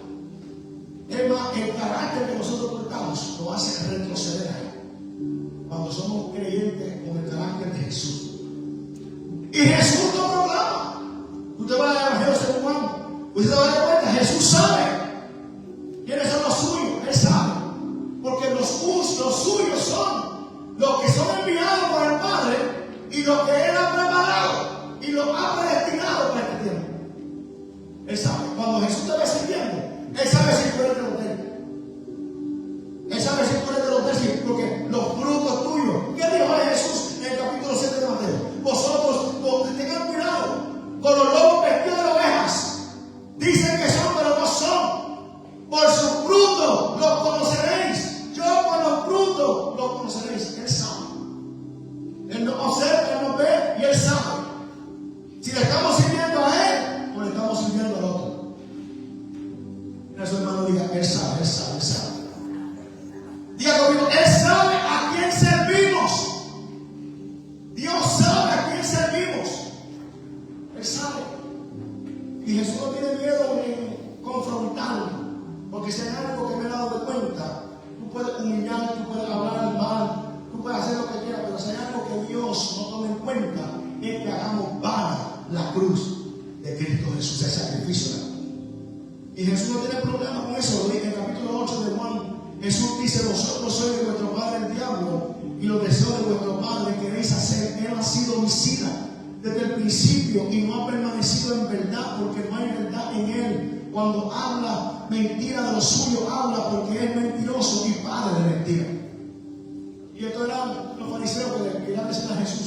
Es más, el carácter que nosotros portamos lo hace retroceder a él. Cuando somos creyentes con el carácter de Jesús. Y Jesús lo proclama. Usted va al Evangelio según Juan. Usted se va a dar cuenta, Jesús sabe quiénes son los suyos. Él sabe. Porque los suyos son los que son enviados por el Padre y los que Él ha preparado y los ha predestinado para este tiempo. Él sabe. Cuando Jesús te va sirviendo, Él sabe si tú eres de los de Él. Él sabe si tú eres de los de Él, porque los frutos tuyos. ¿Qué dijo Jesús en el capítulo 7 de Mateo? Vosotros tengan cuidado con los lobos vestidos de ovejas. Dicen que son, pero no son. Por sus frutos los conoceréis. Yo por los frutos los conoceréis. Él sabe. Él nos observa, Él nos ve y Él sabe. Si le estamos sirviendo a Él o le estamos sirviendo al otro. Mira, su hermano diga, Él sabe, Él sabe, Él sabe. Diga conmigo, Él sabe a quién servimos. Dios sabe a quién servimos. Él sabe. Y Jesús no tiene miedo en confrontarlo. Porque si hay algo que me he dado de cuenta, tú puedes humillar, tú puedes hablar mal, tú puedes hacer lo que quieras, pero si hay algo que Dios no toma en cuenta, es que hagamos vana la cruz de Cristo Jesús, el sacrificio. Y Jesús no tiene problema con eso. Lo dice en el capítulo 8 de Juan. Jesús dice, vosotros sois de vuestro padre el diablo y los deseos de vuestro padre queréis hacer. Él ha sido homicida desde el principio y no ha permanecido en verdad porque no hay verdad en él. Cuando habla mentira de lo suyo, habla porque es mentiroso y padre de mentira. Y esto eran los fariseos que querían decir a Jesús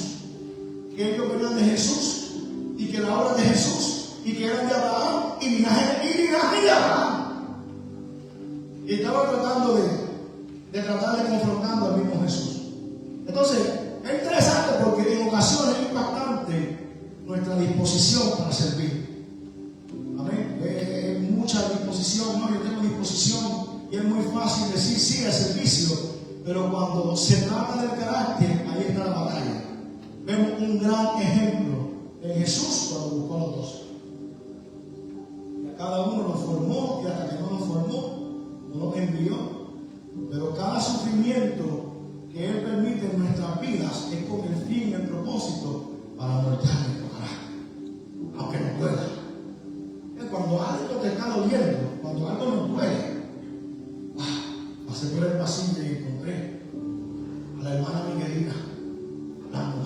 que ellos venían de Jesús y que la obra de Jesús y que eran de Abraham y linaje de Abraham. Y estaba tratando de confrontando al mismo Jesús. Entonces, es interesante porque en ocasiones es impactante nuestra disposición para servir. Amén. Es mucha disposición, ¿no? Yo tengo disposición y es muy fácil decir sí al servicio, pero cuando se trata del carácter, ahí está la batalla. Vemos un gran ejemplo en Jesús cuando buscó a los 12. Y a cada uno nos formó y hasta que no nos formó, no nos envió, pero cada sufrimiento que Él permite en nuestras vidas es con el fin y el propósito para moldear nuestro carácter, aunque no pueda. Cuando algo te está doliendo, cuando algo no puede, pasé por el pasillo y encontré a la hermana Miguelina hablando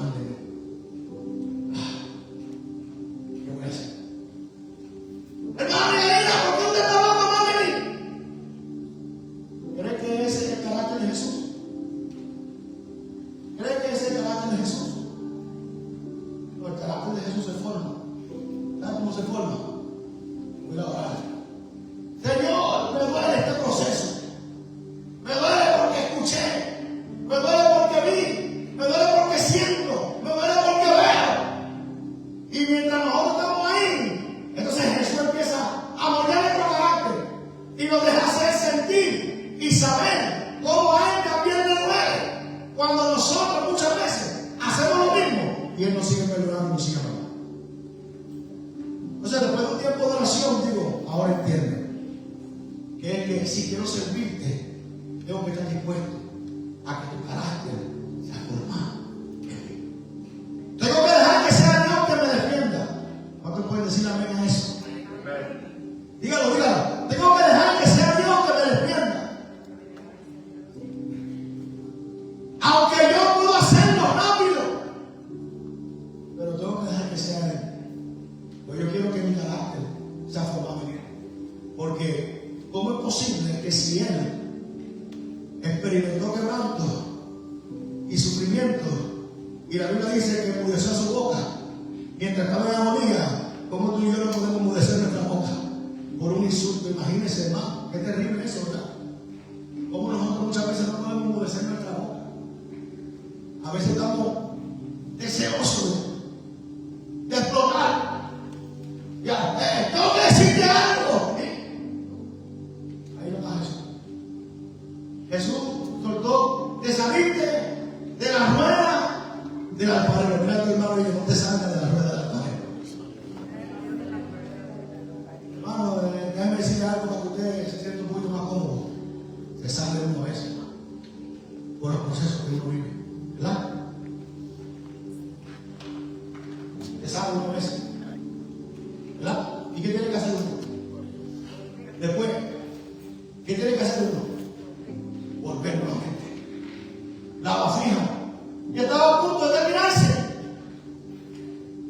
nosotros muchas veces hacemos lo mismo y Él nos sigue perdonando y nos sigue amando. O sea, después de un tiempo de oración, digo, ahora entiendo que si quiero servirte, tengo que estar dispuesto a que tu carácter sea formado en mí. Tengo que dejar que sea Dios que me defienda. ¿Cuántos pueden decir amén a eso? Dígalo, dígalo. Tengo que dejar que sea Dios que me defienda. Aunque yo puedo hacerlo rápido, pero tengo que dejar que sea Él. Pues yo quiero que mi carácter sea formado en Él. Porque, ¿cómo es posible que si Él experimentó quebranto y sufrimiento, y la Biblia dice que enmudeció su boca mientras estaba en agonía, cómo tú y yo no podemos enmudecer nuestra boca por un insulto? Imagínense, hermano, qué terrible eso, ¿verdad? Como nosotros muchas veces no podemos enmudecer nuestra boca. A veces estamos deseosos de explotar. Ya, tengo que decirte algo. Ahí no pasa eso. Jesús soltó de salirte de la rueda del alfarero. Mira a tu hermano y que no te salga de la rueda del alfarero. Hermano, déjame decirle algo para que usted se sienta un poquito más cómodo. Se sale una vez, hermano, por los procesos que uno vive, ¿verdad? Se sale una vez, ¿verdad? ¿Y qué tiene que hacer uno? Después, ¿qué tiene que hacer uno? Volver nuevamente. La vasija ya estaba a punto de terminarse.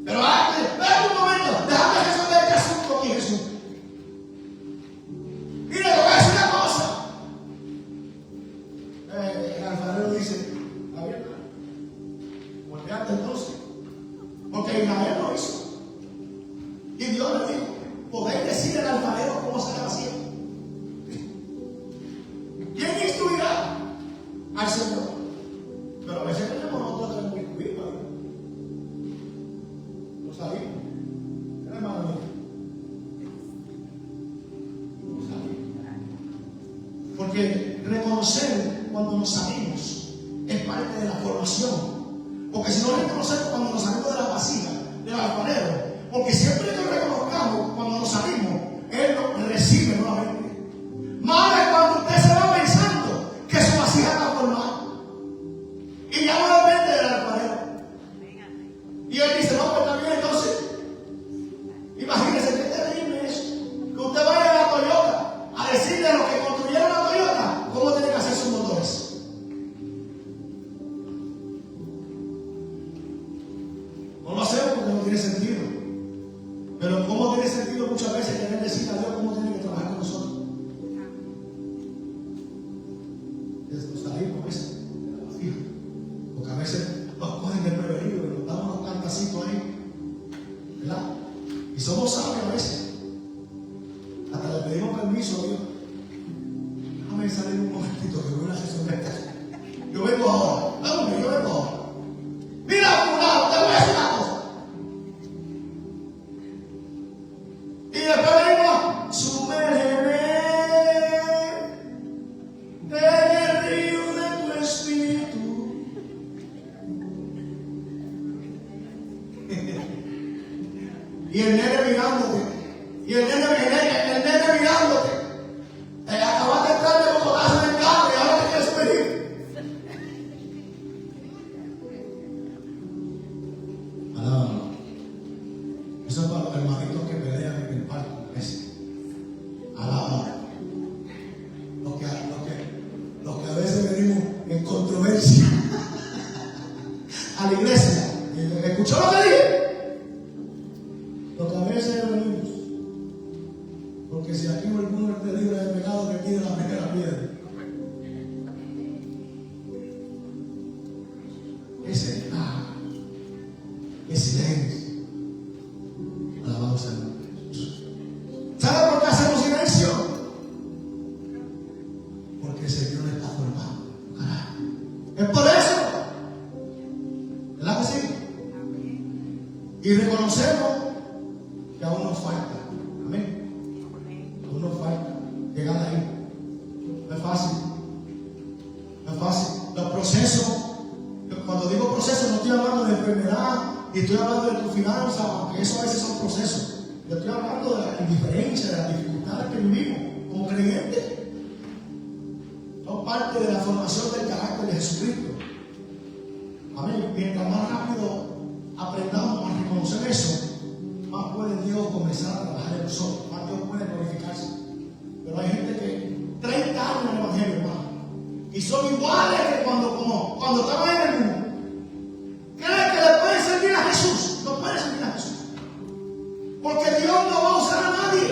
Pero antes, espera un momento, déjame resolver este asunto aquí, Jesús. Mira, te voy a decir una cosa. El alfarero dice, a ver, volteate entonces. Porque Israel lo hizo. Y Dios le dijo, podéis decirle al alfarero cómo se la vacía. ¿Quién instruirá? Al Señor. Pero a veces tenemos nosotros que instruir, ¿no? Lo sabemos. ¿Qué hermano mío? Lo sabemos. Porque reconocer cuando nos salimos es parte de la formación. Porque si no reconocemos cuando nos salimos de la vasija, del alfarero, porque siempre que reconozcamos cuando nos salimos, Él nos recibe nuevamente. Más de cuando usted se va pensando que su vasija está formada y ya no depende del alfarero. Y Él dice, no, pues está bien, entonces. Imagínense qué terrible es que usted vaya a la Toyota a decirle a los que construyeron la Toyota cómo tienen que hacer sus motores. No lo hacemos porque no tiene sentido. Pero ¿cómo tiene sentido muchas veces tener que decir a Dios cómo tiene que trabajar con nosotros? Nos salimos a veces de la vasija, porque a veces nos cogen desprevenidos y nos damos unos cantacitos ahí, ¿verdad? Y somos sabios a veces. Hasta le pedimos permiso a Dios. Déjame salir un momentito que voy a resolver esto. Yo vengo ahora. Dame, yo vengo ahora. Mira, fulano, te voy a decir una cosa. Y después venimos, sumérgeme en el río de tu espíritu. Y el nene mirándote. Y el nene mirándote. Acabaste de entrar de bocotazo en el carro y ahora te quieres sumergir. Alaba. Eso es para los hermanitos que pelean en el parque. Alaba. Los que a veces venimos en controversia a la iglesia. ¿Escuchó lo que dije? Los que a veces venimos. Porque si aquí alguno es libre de pecado, que tire la primera piedra. Qué silencio. Alabamos al nombre de Jesús. ¿Sabe por qué hacemos silencio? Porque el Señor está formado. Es por eso. ¿Verdad que sí? Y reconocemos que aún nos falta. Amén. Aún nos falta llegar ahí. No es fácil. No es fácil. Los procesos, cuando procesos, no estoy hablando de enfermedad, ni estoy hablando de tu finanza, aunque eso a veces son procesos. Yo estoy hablando de la indiferencia, de las dificultades que vivimos como creyentes. Son parte de la formación del carácter de Jesucristo. Amén. Mientras más rápido aprendamos a reconocer eso, más puede Dios comenzar a trabajar en nosotros, más Dios puede glorificarse. Pero hay gente que 30 años en el Evangelio, hermano, y son iguales que cuando estaban en el mundo. ¿Creen que le pueden servir a Jesús? No pueden servir a Jesús. Porque Dios no va a usar a nadie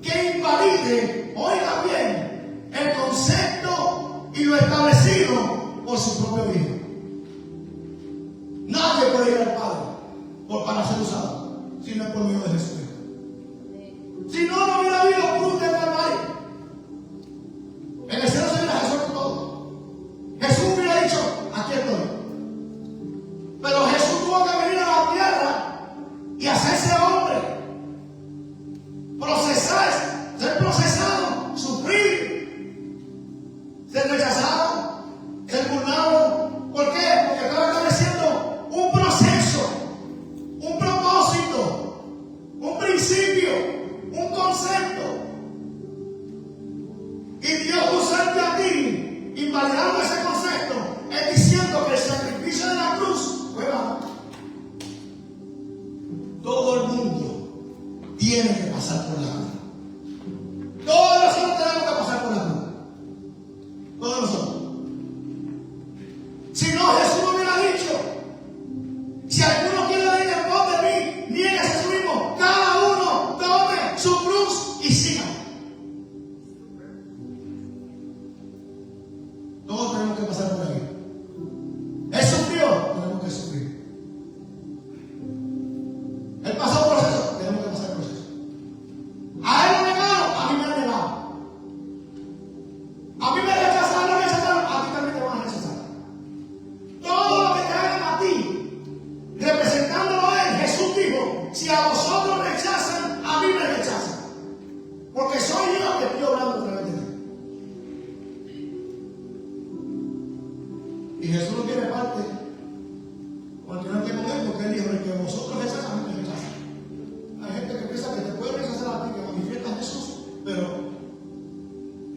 que invalide, oiga bien, el concepto y lo establecido por su propio Hijo. Nadie puede ir al Padre para ser usado, si no es por medio de Jesucristo. Si no, no hubiera habido cruz del Calvario. En el cielo se hubiera resuelto todo. Jesús hubiera dicho, aquí estoy. Pero Jesús tuvo que venir a la tierra y hacerse hombre. Procesar, ser procesado, sufrir, ser rechazado, ser burlado. ¿Por qué? Porque estaba estableciendo un proceso, un propósito, un principio, un concepto. Y Dios usarte a ti, invalidando ese concepto, es diciendo que el sacrificio de la cruz fue vano. Todo el mundo tiene que pasar por la cruz. Todos nosotros tenemos que pasar por la cruz. Todos nosotros. Si no, Jesús no hubiera dicho, si alguno quiere venir en pos de mí, niéguese a sí mismo, cada uno tome su cruz y siga. Todos tenemos que pasar por ahí. Él sufrió, tenemos que sufrir. Él pasó por proceso, tenemos que pasar por proceso. A él lo negaron, a mí me han negado. A mí me rechazaron, no me rechazaron, a ti también te van a rechazar. Todo lo que te hagan a ti, representándolo a él, Jesús dijo, si a vosotros rechazan, a mí me rechazan. Porque soy yo que estoy obrando a través de ti. Y Jesús no tiene parte cuando no tiene con él, porque él dijo, el que vosotros rechazan, a mí me rechazan. Hay gente que piensa que te puede rechazar a ti, que manifiesta a Jesús, pero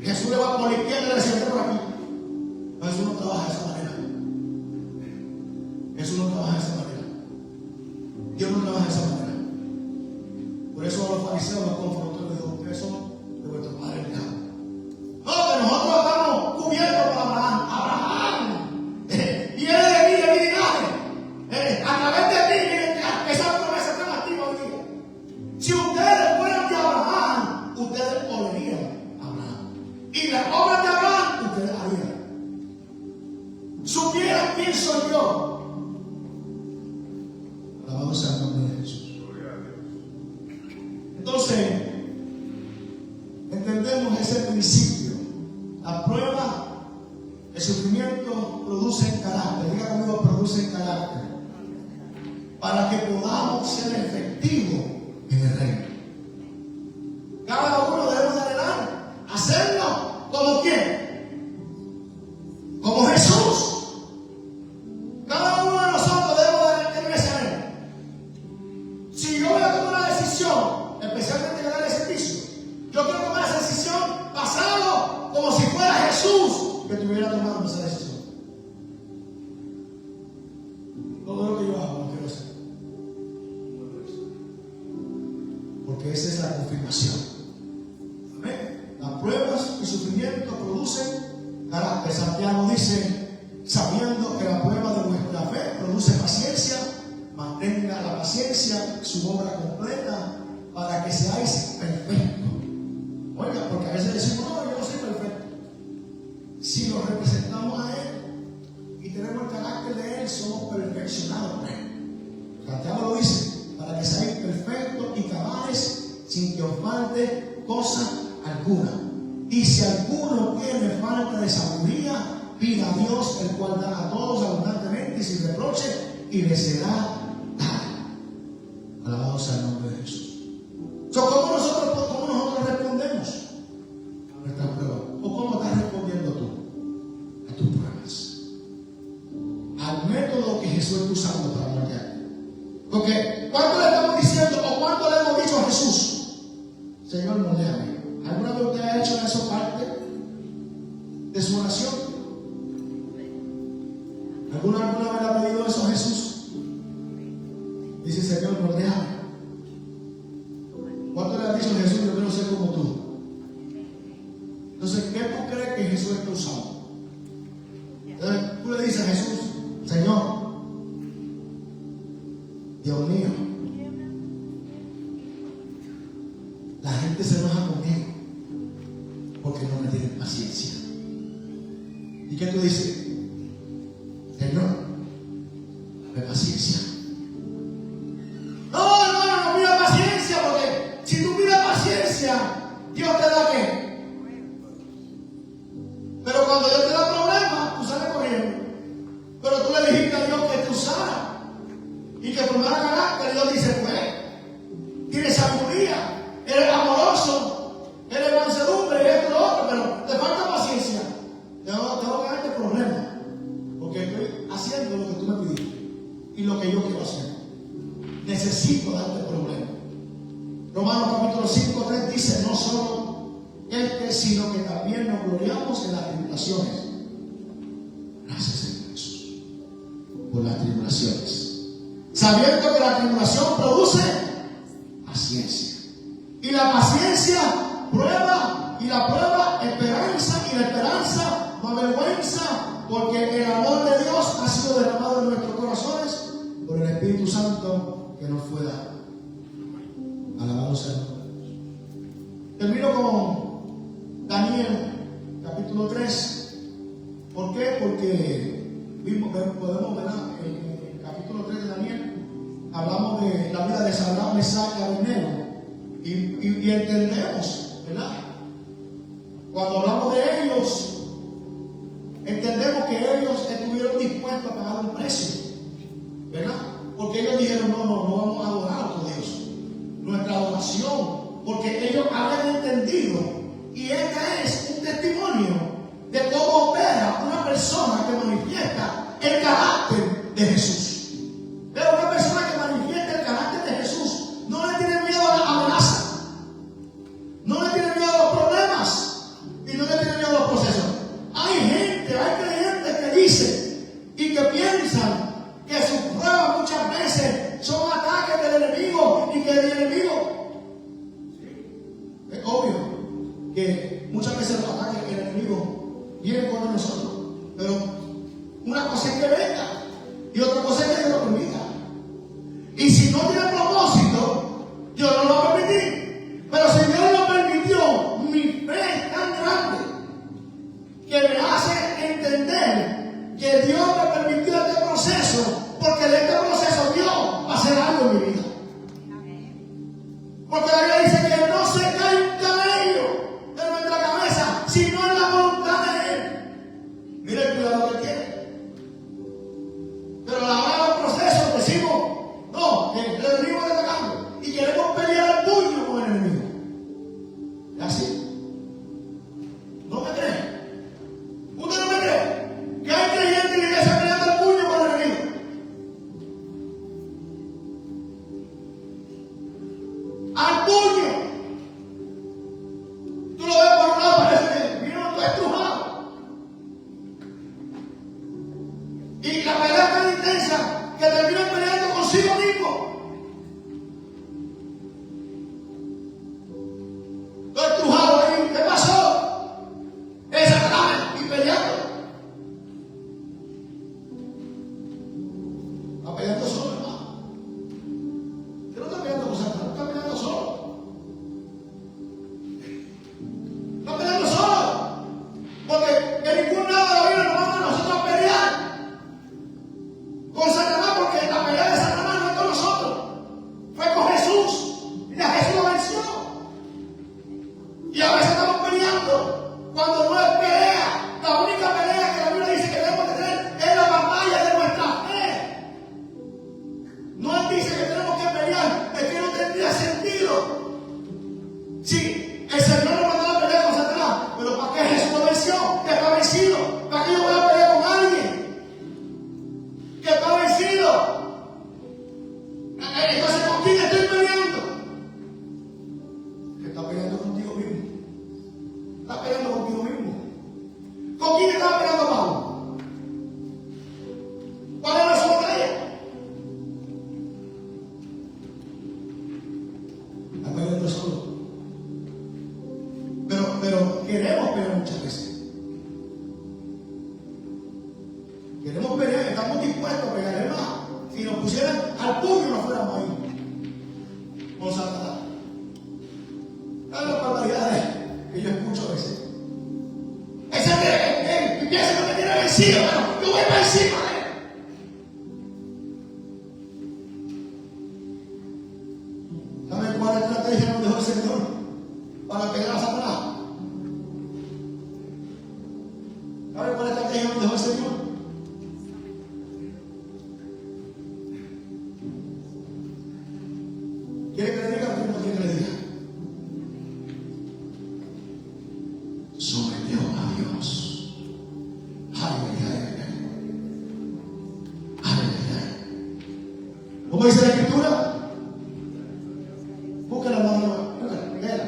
Jesús le va por la izquierda y le siente por aquí. No, Jesús no trabaja de esa manera. Jesús no trabaja de esa manera. Dios no trabaja de esa manera. Por eso los fariseos los confrontó y les dijo, ustedes son de vuestro padre el diablo. No, que nosotros estamos cubiertos por Abraham. Viene de mí, de mi linaje. A través de ti, miren, esa promesa está activa hoy día. Si ustedes fueran de Abraham, ustedes olerían a Abraham. Y las obras de Abraham, ustedes harían. Supieran quién soy yo. Alabado sea el nombre de Jesús. Entonces, entendemos ese principio. La prueba, el sufrimiento producen carácter. Diga conmigo, producen carácter. Para que podamos ser efectivos en el reino. Cada uno debe anhelar hacerlo como quién. Como Jesús. Cada uno de nosotros debe tener ese anhelo. Si yo voy a tomar una decisión, especialmente en el servicio, yo quiero tomar esa decisión basado como si fuera Jesús que tuviera tomado esa decisión. Todo lo que yo hago lo quiero hacer. Porque esa es la confirmación. Amén. Las pruebas y sufrimientos producen carácter. Santiago dice, sabiendo que la prueba de vuestra fe produce paciencia, mantenga la paciencia su obra completa para que seáis perfectos. Oiga, porque a veces decimos, no, yo no soy perfecto. Si lo representamos a Él y tenemos el carácter de Él, somos perfeccionados por Él. Santiago lo dice, para que seáis perfectos y cabales sin que os falte cosa alguna. Y si alguno tiene falta de sabiduría, pida a Dios, el cual da a todos abundantemente y sin reproche, y le será dado. Alabado sea el nombre de Jesús. ¿Cómo nosotros respondemos a nuestras pruebas? ¿O cómo estás respondiendo tú a tus pruebas? Al método método que Jesús está usando para moldear. Porque ¿cuánto le estamos diciendo o cuánto le hemos dicho a Jesús? Señor, moldéame. ¿Alguna vez usted ha hecho eso parte de su oración? ¿Alguna vez le ha pedido eso a Jesús? Dice, Señor, moldéame. ¿Cuánto le ha dicho a Jesús? Yo quiero ser como tú. Entonces, ¿qué tú crees que Jesús está usando? Entonces, tú le dices a Jesús, Señor, Dios mío, la gente se enoja conmigo porque no me tienen paciencia. ¿Y qué tú dices? Señor, dame paciencia. No, mira paciencia, porque si tú miras paciencia, Dios te da ¿qué? Pero cuando Dios te da problemas, tú sales corriendo. Pero tú le dijiste a Dios que te usara y que formara carácter. Dios dice, pues, tienes sabiduría, eres amoroso, eres mansedumbre, eres lo otro, pero te falta paciencia. Tengo que darte problemas, porque estoy haciendo lo que tú me pidiste y lo que yo quiero hacer. Necesito darte problemas. Romanos capítulo 5:3 dice, no solo sino que también nos gloriamos en las tribulaciones. Gracias, Señor Jesús, por las tribulaciones, sabiendo que la tribulación produce paciencia, y la paciencia prueba, y la prueba esperanza, y la esperanza no avergüenza, porque el amor de Dios ha sido derramado en nuestros corazones por el Espíritu Santo que nos fue dado. Alabado sea el nombre de Dios. Termino con Daniel, capítulo 3. ¿Por qué? Porque podemos ver en el capítulo 3 de Daniel, hablamos de la vida de Sadrach, Mesach y Abednego, y entendemos, ¿verdad? Cuando hablamos de ellos, entendemos que ellos estuvieron dispuestos a pagar un precio, ¿verdad? Porque ellos dijeron, no vamos a adorar a otro Dios. Nuestra adoración, porque ellos habían entendido, y este es un testimonio de cómo opera una persona que manifiesta el carácter de Jesús. Pero una persona que manifiesta el carácter de Jesús no le tiene miedo a la amenaza, no le tiene miedo a los problemas y no le tiene miedo a los procesos. Hay creyentes que dicen y que piensan que sus pruebas muchas veces son ataques del enemigo y que el enemigo, es obvio que muchas veces los ataques del enemigo vienen contra nosotros, pero una cosa es que venga y otra cosa es que Dios lo permita. Y si no tiene propósito, Dios no lo va a permitir. Pero si Dios lo permitió, mi fe es tan grande que me hace entender que Dios me permitió este proceso, porque de este proceso Dios va a hacer algo en mi vida. Porque la Biblia dice que no se cae un cabello de nuestra cabeza, sino en la voluntad de Él. Mira el cuidado que tiene. Pero a la hora del proceso decimos, no, que el enemigo está atacando y queremos pelear al puño con el enemigo. ¿Es así? ¿No me creen? ¿Usted no me cree? Que hay creyentes en la iglesia peleando al puño con el enemigo. Al puño. Tú lo ves por un lado, parece que vino todo estrujado. Y la pelea es tan intensa que terminan peleando consigo mismo. Todo estrujado ahí. ¿Qué pasó? Esa clave y peleando. Está peleando solo, hermano. Usted no está peleando con Satanás, está peleando solo. Está peleando solo. Porque en ningún lado de la Biblia nos manda a nosotros a pelear con Satanás, porque la pelea de Satanás no es con nosotros, fue con Jesús. Y a Jesús lo venció. Y a veces estamos peleando cuando no es pelea. La única pelea que la Biblia dice que debemos tener es la batalla de nuestra fe. No dice que tenemos que pelear, es que no tendría sentido. Sí, el Señor nos mandó a pelear con Satanás, pero ¿para qué Jesús lo venció? Que está vencido. ¿Para qué yo voy a pelear con alguien que está vencido? al puño nos fuéramos ahí con Satanás. ¿Saben las barbaridades que yo escucho a veces? Ese que piensa que me tiene vencido, bueno, yo voy para encima de él. ¿Saben cuál estrategia nos dejó el Señor para pegar a Satanás? ¿Saben cuál estrategia nos dejó el Señor? ¿Quiere que le diga o no quiere que le diga? Sometió a Dios. ¿Cómo dice la Escritura? Búscala, hermano, búscala, léela.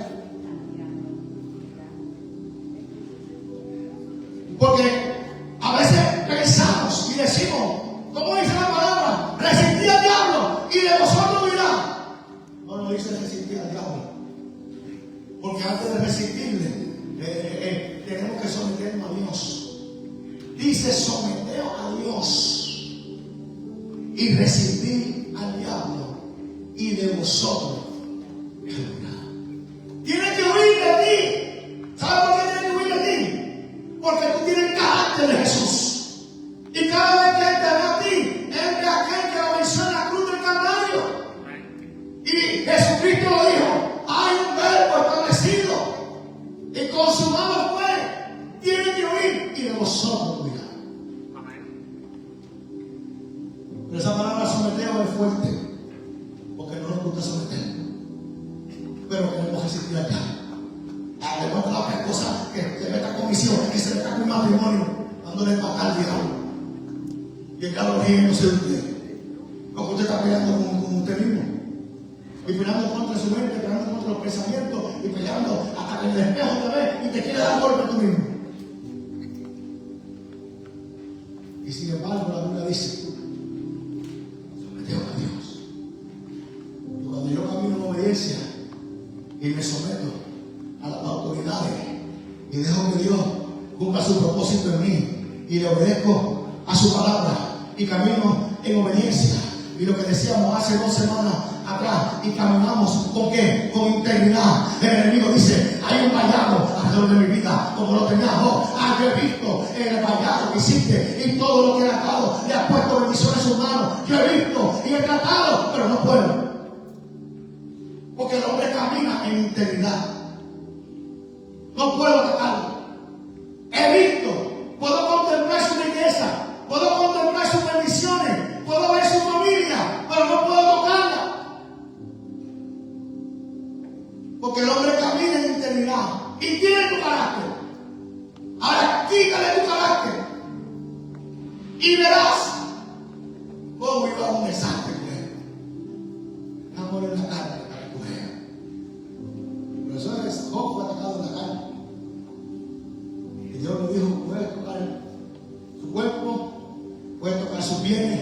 Porque a veces pensamos y decimos, ¿cómo dice la palabra? Resistid al diablo y de vosotros huirá. No dice resistir al diablo. Porque antes de resistirle, tenemos que someternos a Dios. Dice someteos a Dios y resistir al diablo y de vosotros tiene que huir de ti. ¿Sabes por qué tiene que huir de ti? Porque tú tienes el carácter de Jesús. Y cada vez que Él te ve a ti, Él ve a aquel que lo venció en la cruz del Calvario. Y Jesucristo lo dijo: hay un verbo establecido y consumado fue. Tiene que huir y de vosotros huirá. Pero esa palabra someteo es fuerte, porque no nos gusta someter, pero queremos resistir acá. Le cuento la cosa que se meta con misiones, que se meta con matrimonio, dándole patada al diablo. Y el diablo riéndose de usted, porque usted está peleando con usted mismo, y peleando contra su mente, peleando contra los pensamientos, y peleando hasta que el espejo te ve y te quiere dar golpe tú mismo. Y sin embargo la Biblia dice: someteo a Dios. Y cuando yo camino en obediencia y me someto a las autoridades y dejo que Dios cumpla su propósito en mí y le obedezco a su palabra y camino en obediencia, y lo que decíamos hace 2 semanas atrás, y caminamos ¿con qué? Con integridad. El enemigo dice: hay un vallado alrededor de mi vida como lo tenía Job. Yo he visto el vallado que hiciste y todo lo que he atado, le has puesto bendiciones en sus manos. Yo he visto y he tratado, pero no puedo, porque el hombre camina en integridad. No puedo tocarlo. He visto, puedo contemplar su riqueza, puedo contemplar sus bendiciones, puedo ver su familia, pero no puedo tocarla, porque el hombre camina en integridad y tiene tu carácter. Ahora quítale tu carácter y verás cómo iba un desastre con él. Amor en la carne para tu mujer. Por eso es Job fue atacado en la carne. Y Dios le dijo: puedes tocar su cuerpo, puedes tocar sus bienes,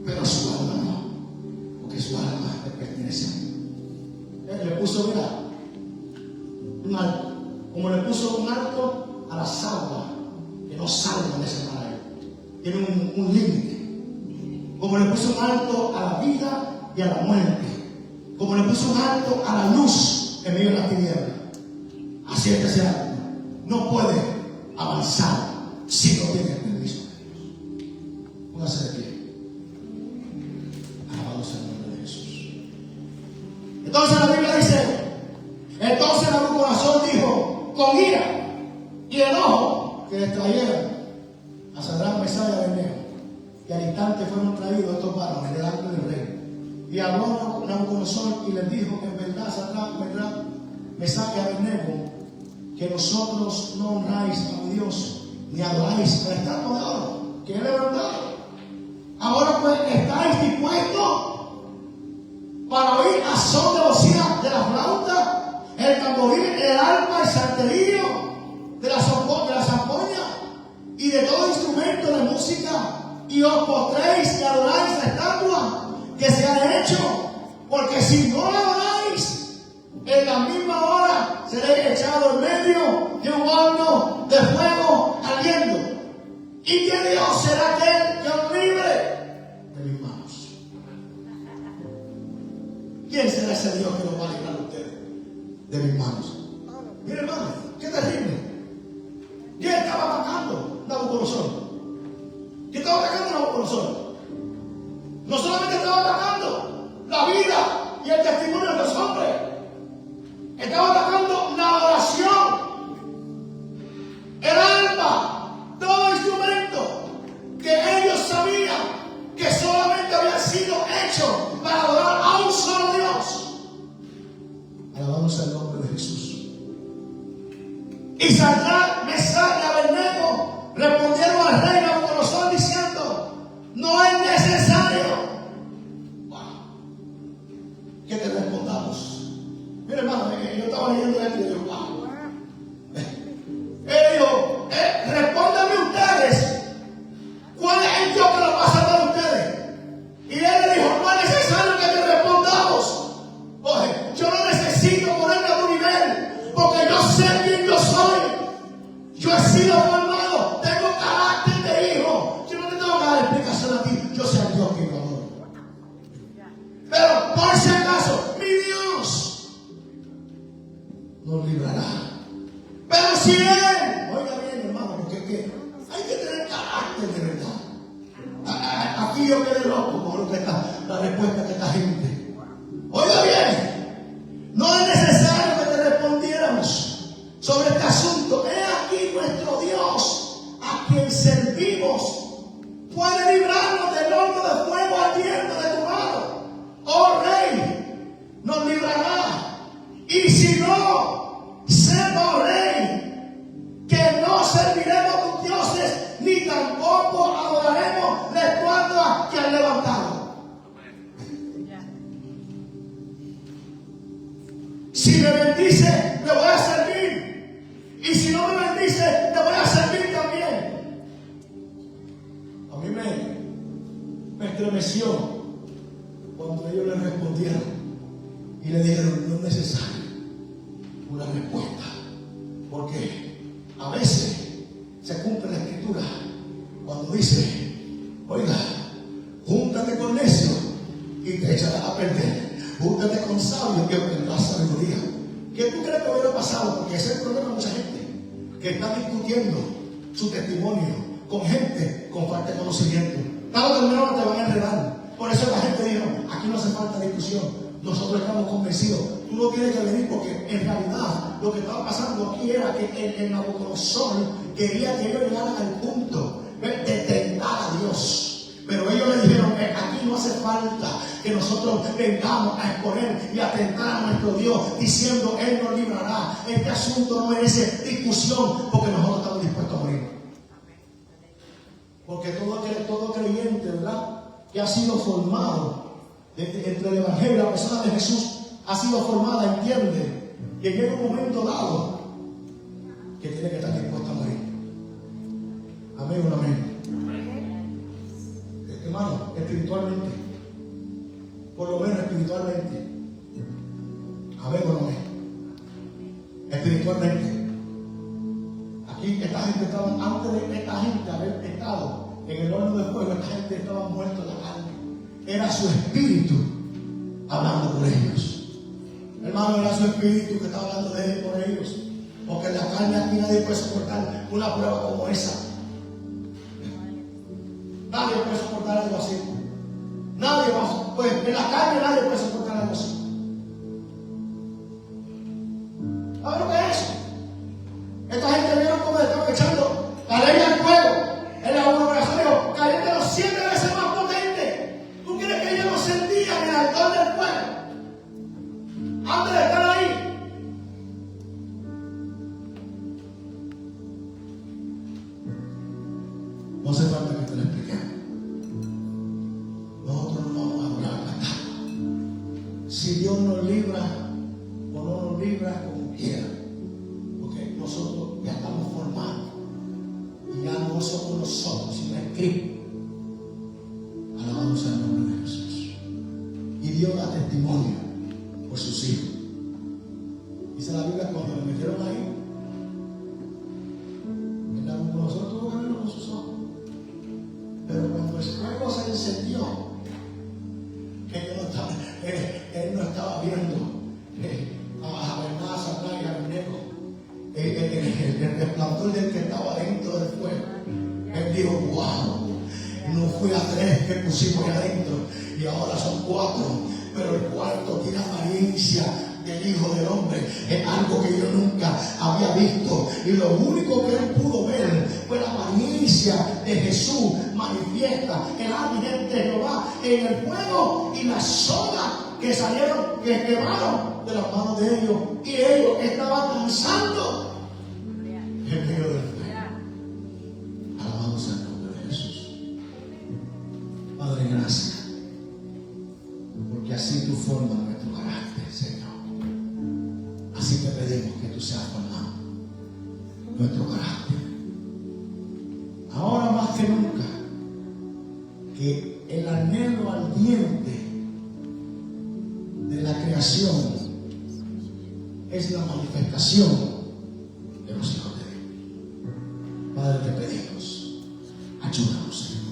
pero su alma no, porque su alma le pertenece a mí. Él le puso, mira, un alto, como le puso un alto a las aguas que no salgan de ese mar. Tiene un límite. Como le puso un alto a la vida y a la muerte, como le puso un alto a la luz en medio de la tiniebla, así es que ese alto no puede avanzar si no tiene el permiso de Dios. Póngase de pie. Alabado sea el nombre de Jesús. Entonces la Biblia dice: entonces Nabucodonosor dijo con ira y enojo que les trajeran a Sadrach, Mesach y Abednego, y al instante fueron traídos estos varones delante del rey. Y habló Nabucodonosor y les dijo: en verdad, Sadrach, Mesach y Abednego, que vosotros no honráis a mi Dios ni adoráis la estatua de oro que he levantado. Ahora pues, ¿estáis dispuestos para oír a son de bocina de la flauta, el tamboril, el arpa, el salterio, de la zampoña y de todo instrumento de música, y os postréis y adoráis la estatua que se ha hecho? Porque si no la adoráis, en la misma hora seréis echados en medio de un horno de fuego ardiendo. ¿Y qué Dios será aquel que os libre de mis manos? ¿quién será ese Dios que los va a librar a ustedes de mis manos? Mire, hermano, qué terrible. ¿Quién estaba atacando? Nabucodonosor. ¿Quién estaba atacando Nabucodonosor? No solamente estaba atacando la vida y el testimonio de los hombres, estaba atacando la oración, el alma, todo instrumento que ellos sabían que solamente habían sido hechos para adorar a un solo Dios. Alabamos el nombre de Jesús. Y Sadrach, Mesach y Abednego respondieron al rey Nabucodonosor diciendo: no es necesario que te respondamos. Mira, hermano, yo estaba leyendo esto y yo, wow. Él dijo: respóndanme ustedes, ¿cuál es el Dios que lo va a salvar a ustedes? Y él le dijo: no es necesario que te respondamos. Oye, yo no necesito ponerme a tu nivel, porque yo sé quién yo soy. Yo he sido formado, tengo carácter de hijo. Yo no te tengo que dar explicación a ti, yo sé al Dios que yo adoro. Pero por si acaso, mi Dios nos librará. Pero si Él, oiga bien, hermano, porque hay que tener carácter de verdad. Aquí yo quedé loco con lo que la respuesta de esta gente. Oiga bien, no es necesario que te respondiéramos sobre este asunto. He aquí nuestro Dios, a quien servimos, puede librarnos del horno de fuego ardiente de tu mano. Oh Rey, nos librará. Y si no, sepa, oh Rey, que no serviremos a tus dioses, ni tampoco adoraremos la estatua que han levantado. Si me bendice, le voy a servir. Y si no me bendice, le voy a servir también. A mí me estremeció cuando ellos le respondieron y le dijeron: no es necesario una respuesta, porque a veces se cumple la escritura cuando dice: oiga, júntate con necios y te echarás a perder, júntate con sabios y obtendrás sabiduría. ¿Qué tú crees que hubiera pasado? Porque ese es el problema de mucha gente que está discutiendo su testimonio con gente con falta de conocimiento. Tarde o temprano te van a enredar. Por eso la gente dijo: aquí no hace falta discusión, nosotros estamos convencidos. Tú no tienes que venir, porque en realidad lo que estaba pasando aquí era que el Nabucodonosor quería que ellos llegaran al punto de tentar a Dios. Pero ellos le dijeron: aquí no hace falta que nosotros vengamos a exponer y a tentar a nuestro Dios diciendo Él nos librará. Este asunto no merece discusión, porque nosotros estamos dispuestos a morir. Porque todo creyente, ¿verdad?, que ha sido formado entre el Evangelio y la persona de Jesús, ha sido formada, entiende que llega un momento dado que tiene que estar dispuesto a morir. Amén o no amén. Hermano, espiritualmente, por lo menos espiritualmente, amén o no amén. Espiritualmente, aquí esta gente estaba, antes de esta gente haber estado en el horno de fuego, esta gente estaba muerta en la carne. Era su espíritu hablando por ellos. Hermano, era su espíritu que estaba hablando de él por ellos. Porque en la carne aquí nadie puede soportar una prueba como esa. Nadie puede soportar algo así. Nadie más. Pues en la carne nadie puede soportar algo así. ¿Sabes lo que es eso? Esta gente vieron cómo le estaban echando la leña al fuego. En la oración dijo: caliente los 7 veces más potente. ¿Tú crees que ellos no sentían el ardor del fuego antes de estar ahí? No hace falta que te lo expliquemos. Nosotros no vamos a adorar la estatua. Si Dios nos libra o no nos libra, como quiera. Porque nosotros ya estamos formados. Y ya no somos nosotros, sino es Cristo. Alabamos el nombre de Jesús. Y Dios da testimonio por sus hijos. Dice la Biblia, cuando le metieron ahí, nosotros tuvo que verlo con sus ojos. Pero cuando el fuego se encendió, ellos no estaban, él no estaba viendo a Bernard, Satanás y Abednego, el resplandor del que estaba dentro del fuego. Él dijo: wow, no fue a 3 que pusimos ahí adentro y ahora son 4, pero el cuarto tiene apariencia del Hijo del Hombre. Es algo que yo nunca había visto, y lo único que él pudo ver fue la apariencia de Jesús manifiesta, el ángel de Jehová en el fuego y las sogas que salieron, que quemaron de las manos de ellos, y ellos estaban danzando en medio del fuego. Alabamos al nombre de Jesús. Padre, gracias, porque así tú formas nuestro carácter, Señor. Así te pedimos que tú seas formando nuestro carácter. Ahora más que nunca, que el anhelo ardiente de la creación es la manifestación de los hijos de Dios. Padre, te pedimos, ayúdanos, Señor.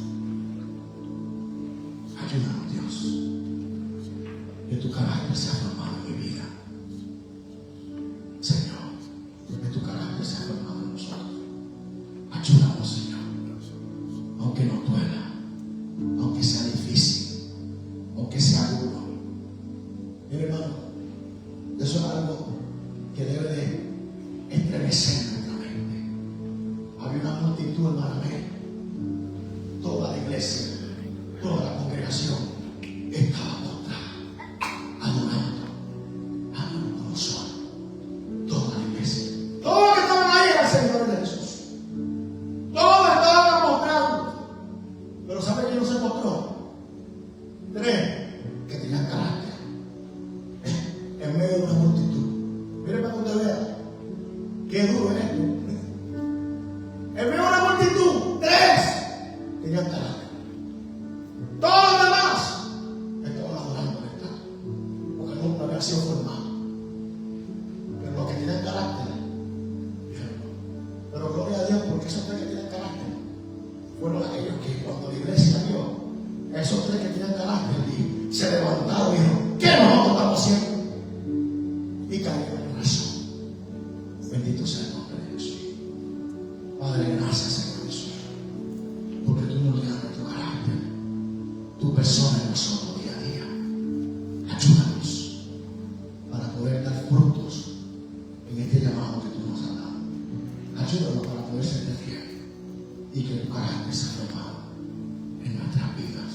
Ayúdanos, Dios, que tu carácter sea formado en mi vida. Señor, que tu carácter sea formado en nosotros. Ayúdanos, Señor, aunque nos duela, aunque sea difícil, aunque sea duro. Mira, hermano, eso es algo que debe de estremecer nuestra mente. Había una multitud, hermano, toda la iglesia, toda la congregación estaba postrada, adorando a Nabucodonosor. Toda la iglesia, todos los que estaban ahí eran seguidores de Jesús. Todos estaban postrados. Pero ¿sabe quién no se postró? 3 que tenían carácter en medio de una multitud. Mire para que usted vea qué duro es esto. En medio de una multitud, 3 tenían carácter. Todos los demás estaban adorando al Estado, porque nunca había sido formado. Pero los que tenían carácter dijeron no. Pero gloria a Dios, porque esos 3 que tenían carácter fueron aquellos que cuando la iglesia vio esos 3 que tenían carácter y se levantaron y dijeron: ¿qué nosotros estamos haciendo? Y cayeron en razón. Bendito sea el nombre de Jesús. Padre, gracias, Señor Jesús, porque tú nos das nuestro carácter, tu persona en nosotros día a día. Ayúdanos para poder dar frutos en este llamado que tú nos has dado. Ayúdanos para poder ser fiel y que tu carácter sea formado en nuestras vidas.